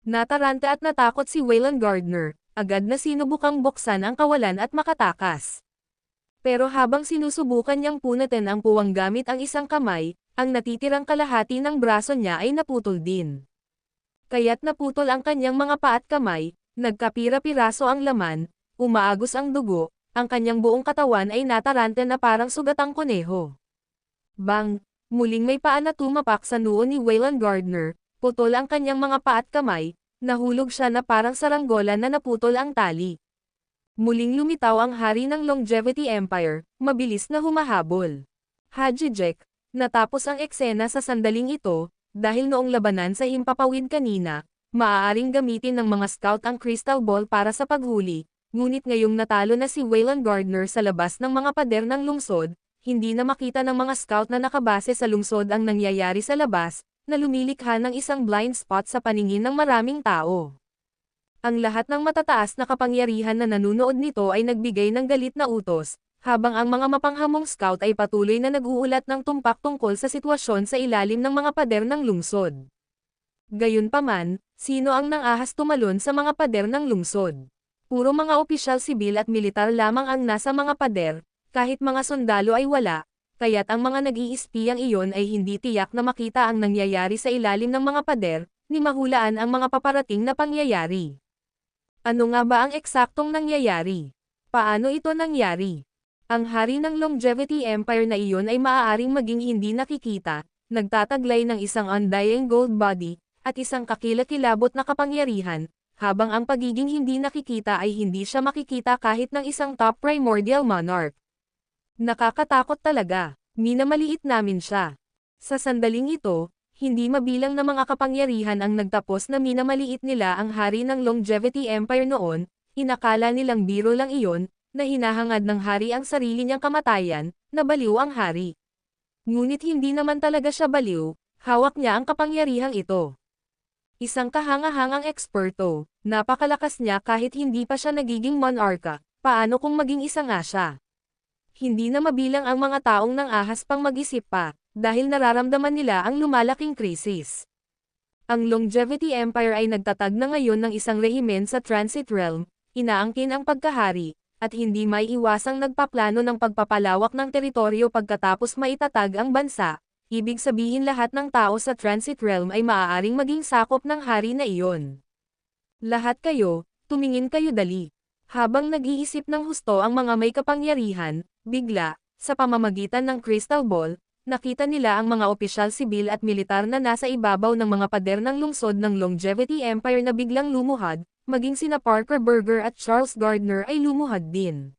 Nataranta at natakot si Wayland Gardner, agad na sinubukang buksan ang kawalan at makatakas. Pero habang sinusubukan niyang punatin ang puwang gamit ang isang kamay, ang natitirang kalahati ng braso niya ay naputol din. Kaya't naputol ang kanyang mga paa at kamay, nagkapira-piraso ang laman, umaagos ang dugo, ang kanyang buong katawan ay nataranta na parang sugatang kuneho. Bang! Muling may paa na tumapak sa noo ni Wayland Gardner, putol ang kanyang mga paa at kamay, nahulog siya na parang saranggola na naputol ang tali. Muling lumitaw ang hari ng Longevity Empire, mabilis na humahabol. Hajijek, natapos ang eksena sa sandaling ito, dahil noong labanan sa himpapawid kanina, maaaring gamitin ng mga scout ang crystal ball para sa paghuli, ngunit ngayong natalo na si Wayland Gardner sa labas ng mga pader ng lungsod, hindi na makita ng mga scout na nakabase sa lungsod ang nangyayari sa labas, na lumilikha ng isang blind spot sa paningin ng maraming tao. Ang lahat ng matataas na kapangyarihan na nanunood nito ay nagbigay ng galit na utos, habang ang mga mapanghamong scout ay patuloy na nag-uulat ng tumpak tungkol sa sitwasyon sa ilalim ng mga pader ng lungsod. Gayunpaman, sino ang nang-ahas tumalon sa mga pader ng lungsod? Puro mga opisyal sibil at militar lamang ang nasa mga pader, kahit mga sundalo ay wala, kaya't ang mga nag-iispiyang iyon ay hindi tiyak na makita ang nangyayari sa ilalim ng mga pader, ni mahulaan ang mga paparating na pangyayari. Ano nga ba ang eksaktong nangyayari? Paano ito nangyari? Ang hari ng Longevity Empire na iyon ay maaaring maging hindi nakikita, nagtataglay ng isang undying gold body, at isang kakilakilabot na kapangyarihan, habang ang pagiging hindi nakikita ay hindi siya makikita kahit ng isang top primordial monarch. Nakakatakot talaga, minamaliit namin siya. Sa sandaling ito, hindi mabilang na mga kapangyarihan ang nagtapos na minamaliit nila ang hari ng Longevity Empire noon, inakala nilang biro lang iyon, na hinahangad ng hari ang sarili niyang kamatayan, na baliw ang hari. Ngunit hindi naman talaga siya baliw, hawak niya ang kapangyarihang ito. Isang kahangahangang eksperto, napakalakas niya kahit hindi pa siya nagiging monarka, paano kung maging isa nga siya? Hindi na mabilang ang mga taong nang-ahas pang mag-isip pa, dahil nararamdaman nila ang lumalaking krisis. Ang Longevity Empire ay nagtatag na ngayon ng isang rehimen sa Transit Realm, inaangkin ang pagkahari, at hindi maiiwasang nagpaplano ng pagpapalawak ng teritoryo pagkatapos maitatag ang bansa, ibig sabihin lahat ng tao sa Transit Realm ay maaaring maging sakop ng hari na iyon. Lahat kayo, tumingin kayo dali. Habang nag-iisip ng husto ang mga may kapangyarihan, bigla, sa pamamagitan ng Crystal Ball, nakita nila ang mga opisyal sibil at militar na nasa ibabaw ng mga pader ng lungsod ng Longevity Empire na biglang lumuhad, maging sina Parker Burger at Charles Gardner ay lumuhad din.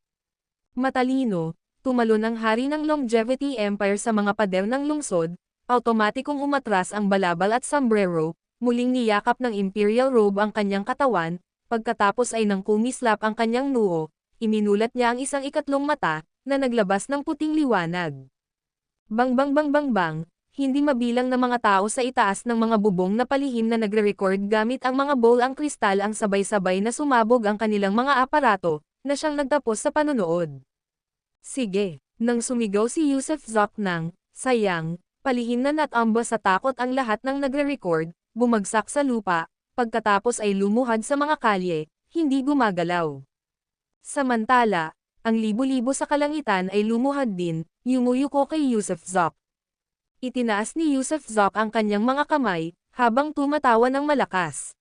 Matalino, tumalon ang hari ng Longevity Empire sa mga pader ng lungsod, automatikong umatras ang balabal at sombrero, muling niyakap ng Imperial Robe ang kanyang katawan, pagkatapos ay nang kumislap ang kanyang noo, iminulat niya ang isang ikatlong mata, na naglabas ng puting liwanag. Bang bang bang bang bang, hindi mabilang na mga tao sa itaas ng mga bubong na palihim na nagre-record gamit ang mga bowl ang kristal ang sabay-sabay na sumabog ang kanilang mga aparato, na siyang nagtapos sa panunood. Sige, nang sumigaw si Yusuf Zok ng, sayang, palihim na natamba sa takot ang lahat ng nagre-record, bumagsak sa lupa, pagkatapos ay lumuhad sa mga kalye, hindi gumagalaw. Samantala, ang libo-libo sa kalangitan ay lumuhad din, yumuyuko kay Yusuf Zok. Itinaas ni Yusuf Zok ang kanyang mga kamay, habang tumatawa ng malakas.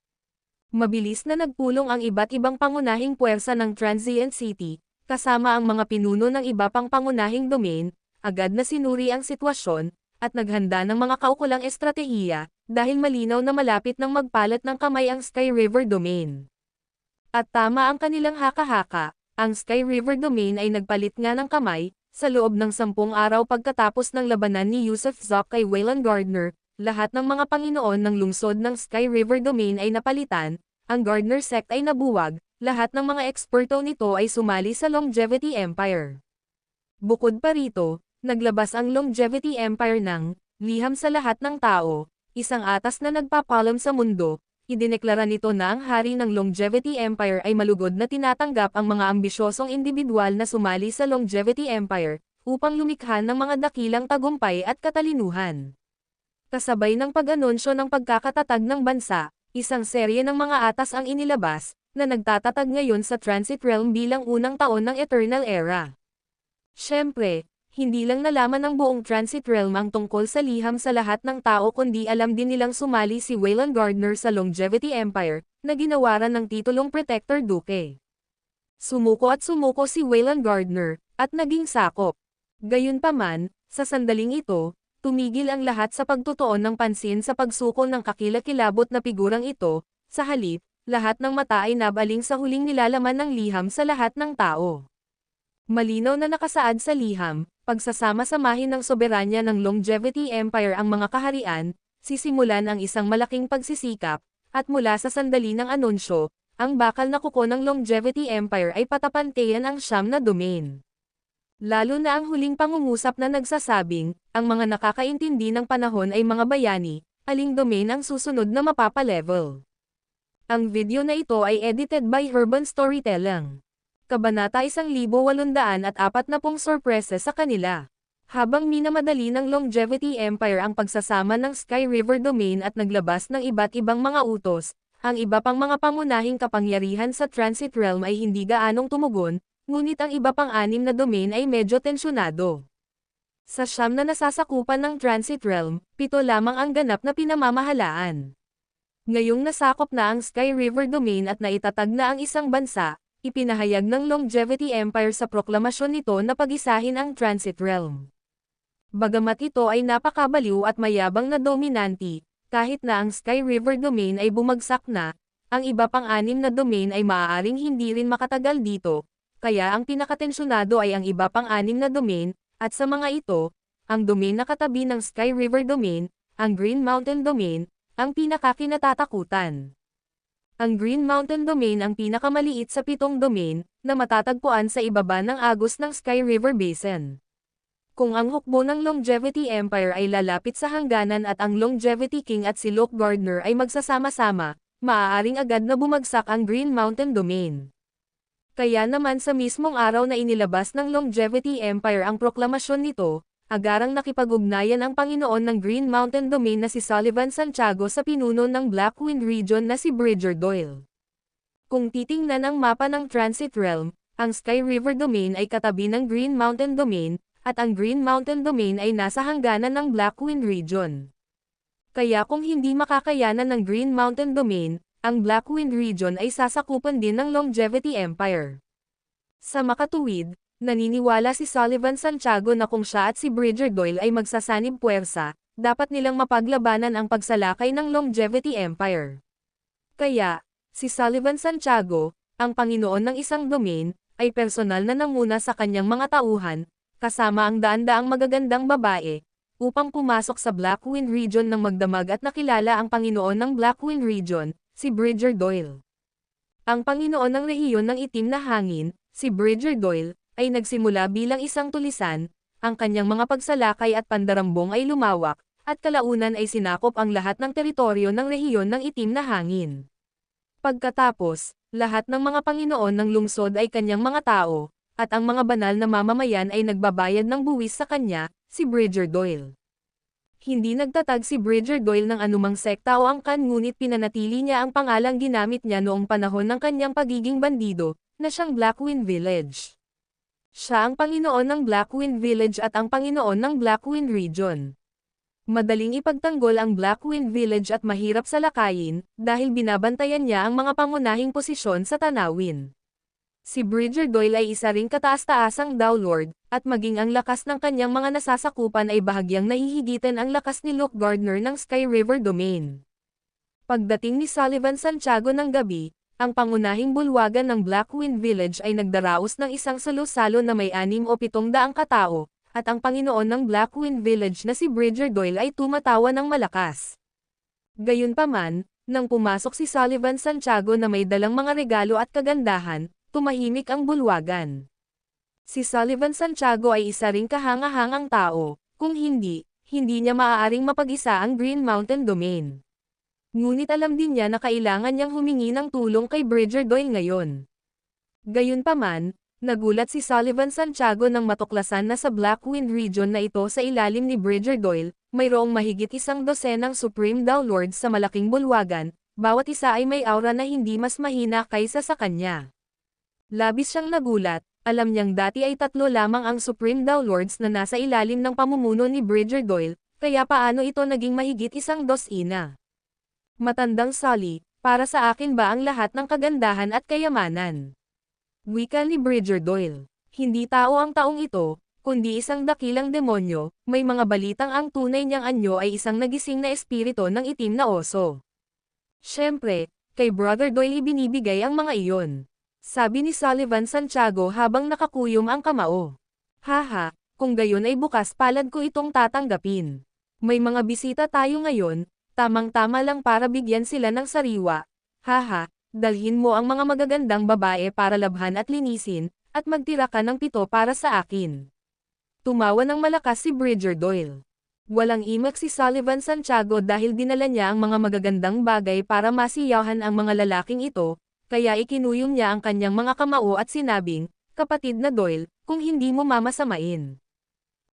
Mabilis na nagpulong ang iba't ibang pangunahing puwersa ng Transient City, kasama ang mga pinuno ng iba pang pangunahing domain, agad na sinuri ang sitwasyon, at naghanda ng mga kaukulang estratehiya, dahil malinaw na malapit nang magpalat ng kamay ang Sky River Domain. At tama ang kanilang haka-haka, ang Sky River Domain ay nagpalit nga ng kamay, sa loob ng 10 araw pagkatapos ng labanan ni Yusuf Zok kay Waylon Gardner, lahat ng mga Panginoon ng lungsod ng Sky River Domain ay napalitan, ang Gardner sect ay nabuwag, lahat ng mga eksperto nito ay sumali sa Longevity Empire. Bukod pa rito, naglabas ang Longevity Empire ng liham sa lahat ng tao, isang atas na nagpapalam sa mundo. Idineklara nito na ang hari ng Longevity Empire ay malugod na tinatanggap ang mga ambisyosong individual na sumali sa Longevity Empire, upang lumikha ng mga dakilang tagumpay at katalinuhan. Kasabay ng pag-anunsyo ng pagkakatatag ng bansa, isang serye ng mga atas ang inilabas, na nagtatatag ngayon sa Transit Realm bilang unang taon ng Eternal Era. Siyempre, hindi lang nalaman ng buong Transit Realm ang tungkol sa liham sa lahat ng tao kundi alam din nilang sumali si Waylon Gardner sa Longevity Empire, na ginawaran ng titulong Protector Duke. Sumuko si Waylon Gardner, at naging sakop. Gayunpaman, sa sandaling ito, tumigil ang lahat sa pagtutuon ng pansin sa pagsuko ng kakilakilabot na figurang ito, sa halip, lahat ng mata ay nabaling sa huling nilalaman ng liham sa lahat ng tao. Malinaw na nakasaad sa liham, pagsasama-samahin ng soberanya ng Longevity Empire ang mga kaharian, sisimulan ang isang malaking pagsisikap, at mula sa sandali ng anunsyo, ang bakal na kuko ng Longevity Empire ay patapantayan ang siyam na domain. Lalo na ang huling pangungusap na nagsasabing, ang mga nakakaintindi ng panahon ay mga bayani, aling domain ang susunod na mapapalevel. Ang video na ito ay edited by Herban Storytelling. Kabanata 1840 sorpresa sa kanila. Habang minamadali ng Longevity Empire ang pagsasama ng Sky River Domain at naglabas ng iba't ibang mga utos, ang iba pang mga pangunahing kapangyarihan sa Transit Realm ay hindi gaanong tumugon, ngunit ang iba pang 6 na domain ay medyo tensyonado. Sa 9 na nasasakupan ng Transit Realm, 7 lamang ang ganap na pinamamahalaan. Ngayong nasakop na ang Sky River Domain at naitatag na ang isang bansa, ipinahayag ng Longevity Empire sa proklamasyon nito na pag-isahin ang Transit Realm. Bagamat ito ay napakabaliw at mayabang na dominanti, kahit na ang Sky River Domain ay bumagsak na, ang iba pang 6 na domain ay maaaring hindi rin makatagal dito, kaya ang pinakatensyonado ay ang iba pang 6 na domain, at sa mga ito, ang domain na katabi ng Sky River Domain, ang Green Mountain Domain, ang pinakakinatatakutan. Ang Green Mountain Domain ang pinakamaliit sa 7 domain, na matatagpuan sa ibaba ng agos ng Sky River Basin. Kung ang hukbo ng Longevity Empire ay lalapit sa hangganan at ang Longevity King at si Luke Gardner ay magsasama-sama, maaaring agad na bumagsak ang Green Mountain Domain. Kaya naman sa mismong araw na inilabas ng Longevity Empire ang proklamasyon nito, agarang nakipag-ugnayan ang Panginoon ng Green Mountain Domain na si Sullivan Santiago sa pinuno ng Blackwind Region na si Bridger Doyle. Kung titingnan ang mapa ng Transit Realm, ang Sky River Domain ay katabi ng Green Mountain Domain, at ang Green Mountain Domain ay nasa hangganan ng Blackwind Region. Kaya kung hindi makakayanan ng Green Mountain Domain, ang Blackwind Region ay sasakupan din ng Longevity Empire. Sa makatuwid, naniniwala si Sullivan Santiago na kung siya at si Bridger Doyle ay magsasanib puwersa, dapat nilang mapaglabanan ang pagsalakay ng Longevity Empire. Kaya, si Sullivan Santiago, ang Panginoon ng isang domain, ay personal na nanguna sa kanyang mga tauhan, kasama ang daan-daang magagandang babae, upang pumasok sa Blackwind Region ng magdamag at nakilala ang Panginoon ng Blackwind Region, si Bridger Doyle. Ang Panginoon ng rehiyon ng itim na hangin, si Bridger Doyle, ay nagsimula bilang isang tulisan, ang kanyang mga pagsalakay at pandarambong ay lumawak, at kalaunan ay sinakop ang lahat ng teritoryo ng rehiyon ng itim na hangin. Pagkatapos, lahat ng mga Panginoon ng lungsod ay kanyang mga tao, at ang mga banal na mamamayan ay nagbabayad ng buwis sa kanya, si Bridger Doyle. Hindi nagtatag si Bridger Doyle ng anumang sekta o angkan ngunit pinanatili niya ang pangalang ginamit niya noong panahon ng kanyang pagiging bandido, na siyang Blackwind Village. Siya ang Panginoon ng Blackwind Village at ang Panginoon ng Blackwind Region. Madaling ipagtanggol ang Blackwind Village at mahirap salakayin, dahil binabantayan niya ang mga pangunahing posisyon sa tanawin. Si Bridger Doyle ay isa ring kataas-taasang Dowlord, at maging ang lakas ng kanyang mga nasasakupan ay bahagyang nahihigitan ang lakas ni Luke Gardner ng Sky River Domain. Pagdating ni Sullivan Santiago ng gabi, ang pangunahing bulwagan ng Blackwind Village ay nagdaraos ng isang salo-salo na may 6 o 700 katao, at ang Panginoon ng Blackwind Village na si Bridger Doyle ay tumatawa ng malakas. Gayunpaman, nang pumasok si Sullivan Santiago na may dalang mga regalo at kagandahan, tumahimik ang bulwagan. Si Sullivan Santiago ay isa ring kahanga-hangang tao, kung hindi niya maaaring mapag-isa ang Green Mountain Domain. Ngunit alam din niya na kailangan niyang humingi ng tulong kay Bridger Doyle ngayon. Gayunpaman, nagulat si Sullivan Santiago nang matuklasan na sa Blackwind Region na ito sa ilalim ni Bridger Doyle, mayroong mahigit 100 Supreme Dowlords sa malaking bulwagan, bawat isa ay may aura na hindi mas mahina kaysa sa kanya. Labis siyang nagulat, alam niyang dati ay 3 lamang ang Supreme Dowlords na nasa ilalim ng pamumuno ni Bridger Doyle, kaya paano ito naging mahigit 100? Matandang Sully, para sa akin ba ang lahat ng kagandahan at kayamanan? Wika ni Bridger Doyle. Hindi tao ang taong ito, kundi isang dakilang demonyo, may mga balitang ang tunay niyang anyo ay isang nagising na espiritu ng itim na oso. Siyempre, kay Brother Doyle ibinibigay ang mga iyon. Sabi ni Sullivan Santiago habang nakakuyom ang kamao. Haha, kung gayon ay bukas palad ko itong tatanggapin. May mga bisita tayo ngayon, tamang-tama lang para bigyan sila ng sariwa. Haha. Dalhin mo ang mga magagandang babae para labhan at linisin, at magtira ka ng 7 para sa akin. Tumawa ng malakas si Bridger Doyle. Walang imak si Sullivan Santiago dahil dinala niya ang mga magagandang bagay para masiyahan ang mga lalaking ito, kaya ikinuyom niya ang kanyang mga kamao at sinabing, "Kapatid na Doyle, kung hindi mo mamasamain."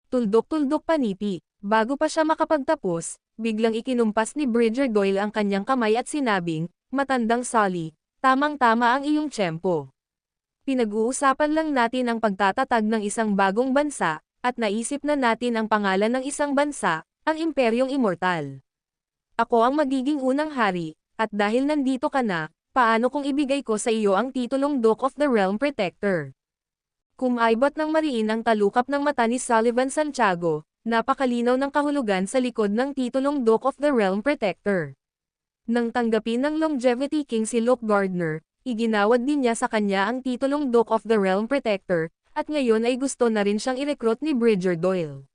Tuldok-tuldok panipi. Bago pa siya makapagtapos, biglang ikinumpas ni Bridger Doyle ang kanyang kamay at sinabing, "Matandang Sully, tamang-tama ang iyong tiyempo. Pinag-uusapan lang natin ang pagtatatag ng isang bagong bansa, at naisip na natin ang pangalan ng isang bansa, ang Imperyong Immortal. Ako ang magiging unang hari, at dahil nandito ka na, paano kung ibigay ko sa iyo ang titulong Duke of the Realm Protector?" Kumaibot ng mariin ang talukap ng mata ni Sullivan Santiago, napakalinaw ng kahulugan sa likod ng titulong Duke of the Realm Protector. Nang tanggapin ng Longevity King si Luke Gardner, iginawad din niya sa kanya ang titulong Duke of the Realm Protector, at ngayon ay gusto na rin siyang i-recruit ni Bridger Doyle.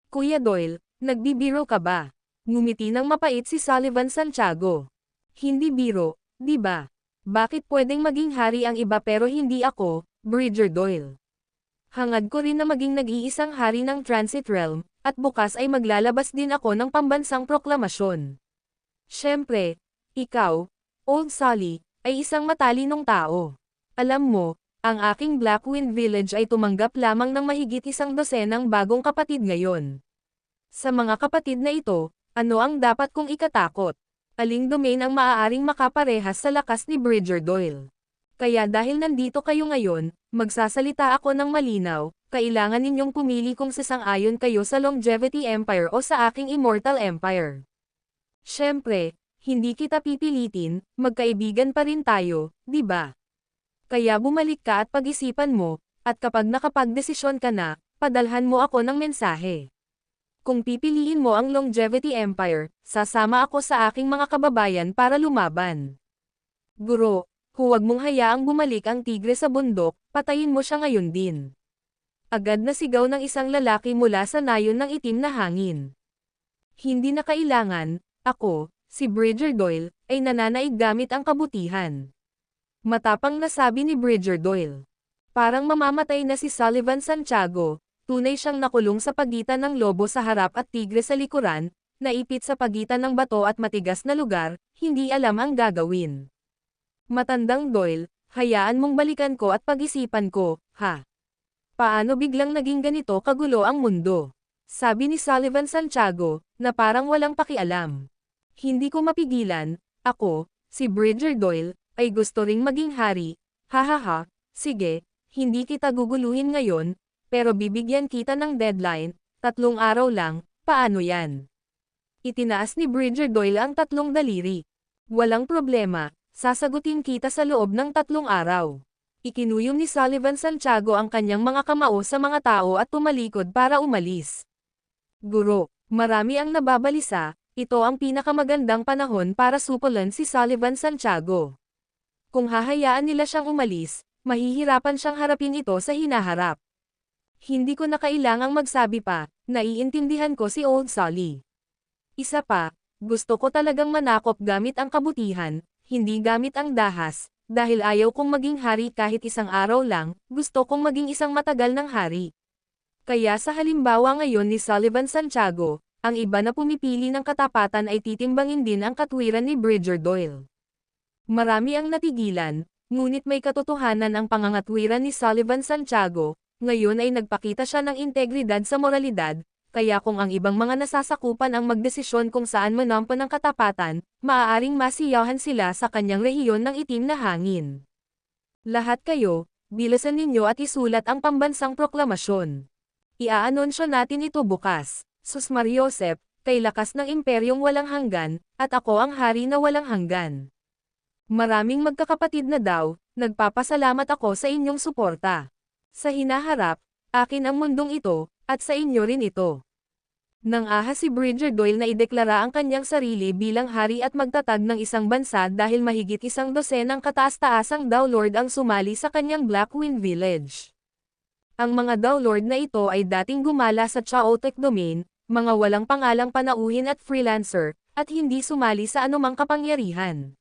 "Kuya Doyle, nagbibiro ka ba?" Ngumiti ng mapait si Sullivan Santiago. "Hindi biro, di ba? Bakit pwedeng maging hari ang iba pero hindi ako, Bridger Doyle? Hangad ko rin na maging nag-iisang hari ng Transit Realm, at bukas ay maglalabas din ako ng pambansang proklamasyon. Siyempre, ikaw, Old Sully, ay isang matalinong tao. Alam mo, ang aking Blackwind Village ay tumanggap lamang ng mahigit 100 bagong kapatid ngayon. Sa mga kapatid na ito, ano ang dapat kong ikatakot? Aling domain ang maaaring makaparehas sa lakas ni Bridger Doyle? Kaya dahil nandito kayo ngayon, magsasalita ako ng malinaw, kailangan ninyong pumili kung sasang-ayon kayo sa Longevity Empire o sa aking Immortal Empire. Siyempre, hindi kita pipilitin, magkaibigan pa rin tayo, di ba? Kaya bumalik ka at pag-isipan mo, at kapag nakapagdesisyon ka na, padalhan mo ako ng mensahe. Kung pipiliin mo ang Longevity Empire, sasama ako sa aking mga kababayan para lumaban. Guro, huwag mong hayaang bumalik ang tigre sa bundok, patayin mo siya ngayon din. Agad na sigaw ng isang lalaki mula sa nayon ng itim na hangin. Hindi na kailangan, ako, si Bridger Doyle, ay nananaig gamit ang kabutihan. Matapang na sabi ni Bridger Doyle. Parang mamamatay na si Sullivan Santiago, tunay siyang nakulong sa pagitan ng lobo sa harap at tigre sa likuran, naipit sa pagitan ng bato at matigas na lugar, hindi alam ang gagawin. Matandang Doyle, hayaan mong balikan ko at pag-isipan ko, ha? Paano biglang naging ganito kagulo ang mundo? Sabi ni Sullivan Santiago, na parang walang pakialam. Hindi ko mapigilan, ako, si Bridger Doyle, ay gusto ring maging hari, hahaha, sige, hindi kita guguluhin ngayon, pero bibigyan kita ng deadline, 3 araw lang, paano yan? Itinaas ni Bridger Doyle ang 3 daliri. Walang problema, sasagutin kita sa loob ng 3 araw. Ikinuyom ni Sullivan Santiago ang kanyang mga kamao sa mga tao at tumalikod para umalis. Guro, marami ang nababalisa, ito ang pinakamagandang panahon para supulan si Sullivan Santiago. Kung hahayaan nila siyang umalis, mahihirapan siyang harapin ito sa hinaharap. Hindi ko na kailangang magsabi pa, naiintindihan ko si Old Sully. Isa pa, gusto ko talagang manakop gamit ang kabutihan, hindi gamit ang dahas, dahil ayaw kong maging hari kahit 1 araw lang, gusto kong maging isang matagal ng hari. Kaya sa halimbawa ngayon ni Sullivan Santiago, ang iba na pumipili ng katapatan ay titimbangin din ang katwiran ni Bridger Doyle. Marami ang natigilan, ngunit may katotohanan ang pangangatwiran ni Sullivan Santiago, ngayon ay nagpakita siya ng integridad sa moralidad, kaya kung ang ibang mga nasasakupan ang magdesisyon kung saan manampo ng katapatan, maaaring masiyahan sila sa kanyang rehiyon ng itim na hangin. Lahat kayo, bilasan ninyo at isulat ang pambansang proklamasyon. Iaanunsyo natin ito bukas, Sus Mariosep, kay lakas ng imperyong walang hanggan, at ako ang hari na walang hanggan. Maraming magkakapatid na daw, nagpapasalamat ako sa inyong suporta. Sa hinaharap, akin ang mundong ito, at sa inyo rin ito. Nang ahas si Bridger Doyle na ideklara ang kanyang sarili bilang hari at magtatag ng isang bansa dahil mahigit 100 kataas-taasang Dowlord ang sumali sa kanyang Blackwind Village. Ang mga Dowlord na ito ay dating gumala sa Chaotic Domain, mga walang pangalang panauhin at freelancer, at hindi sumali sa anumang kapangyarihan.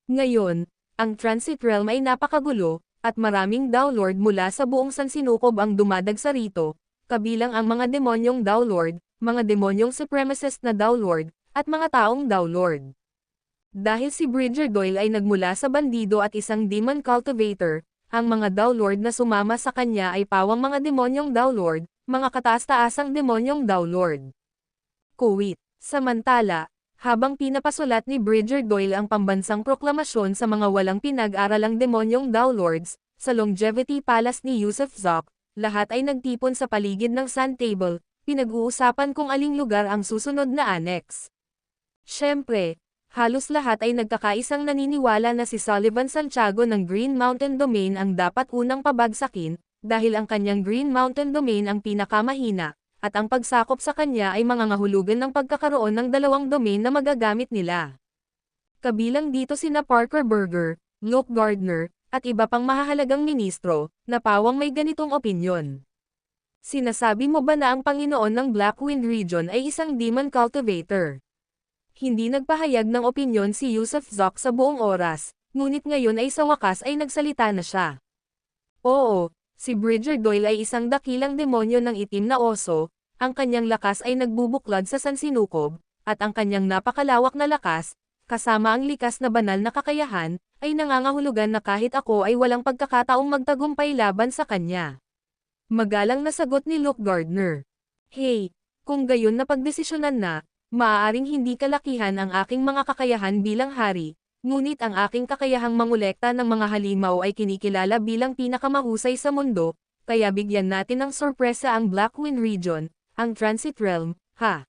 Ngayon, ang Transit Realm ay napakagulo, at maraming Dowlord mula sa buong sansinukob ang dumadagsa rito, kabilang ang mga demonyong Dowlord, mga demonyong supremacist na Dowlord, at mga taong Dowlord. Dahil si Bridger Doyle ay nagmula sa bandido at isang demon cultivator, ang mga Dowlord na sumama sa kanya ay pawang mga demonyong Dowlord, mga kataas-taasang demonyong Dowlord. Kuwit. Samantala, habang pinapasulat ni Bridger Doyle ang pambansang proklamasyon sa mga walang pinag-aralang demonyong Dowlords, sa Longevity Palace ni Yusuf Zok, lahat ay nagtipon sa paligid ng Sand Table, pinag-uusapan kung aling lugar ang susunod na annex. Siyempre, halos lahat ay nagkakaisang naniniwala na si Sullivan Santiago ng Green Mountain Domain ang dapat unang pabagsakin, dahil ang kanyang Green Mountain Domain ang pinakamahina, at ang pagsakop sa kanya ay mangangahulugan ng pagkakaroon ng 2 domain na magagamit nila. Kabilang dito sina Parker Burger, Luke Gardner, at iba pang mahahalagang ministro, na pawang may ganitong opinyon. Sinasabi mo ba na ang Panginoon ng Blackwind Region ay isang demon cultivator? Hindi nagpahayag ng opinyon si Yusuf Zok sa buong oras, ngunit ngayon ay sa wakas ay nagsalita na siya. Oo, si Bridger Doyle ay isang dakilang demonyo ng itim na oso, ang kanyang lakas ay nagbubuklod sa sansinukob, at ang kanyang napakalawak na lakas, kasama ang likas na banal na kakayahan, ay nangangahulugan na kahit ako ay walang pagkakataong magtagumpay laban sa kanya. Magalang na sagot ni Luke Gardner. Hey, kung gayon na pagdesisyonan na, maaaring hindi kalakihan ang aking mga kakayahan bilang hari, Ngunit ang aking kakayahang mangolekta ng mga halimaw ay kinikilala bilang pinakamahusay sa mundo, kaya bigyan natin ng sorpresa ang Black Wind Region, ang Transit Realm, ha?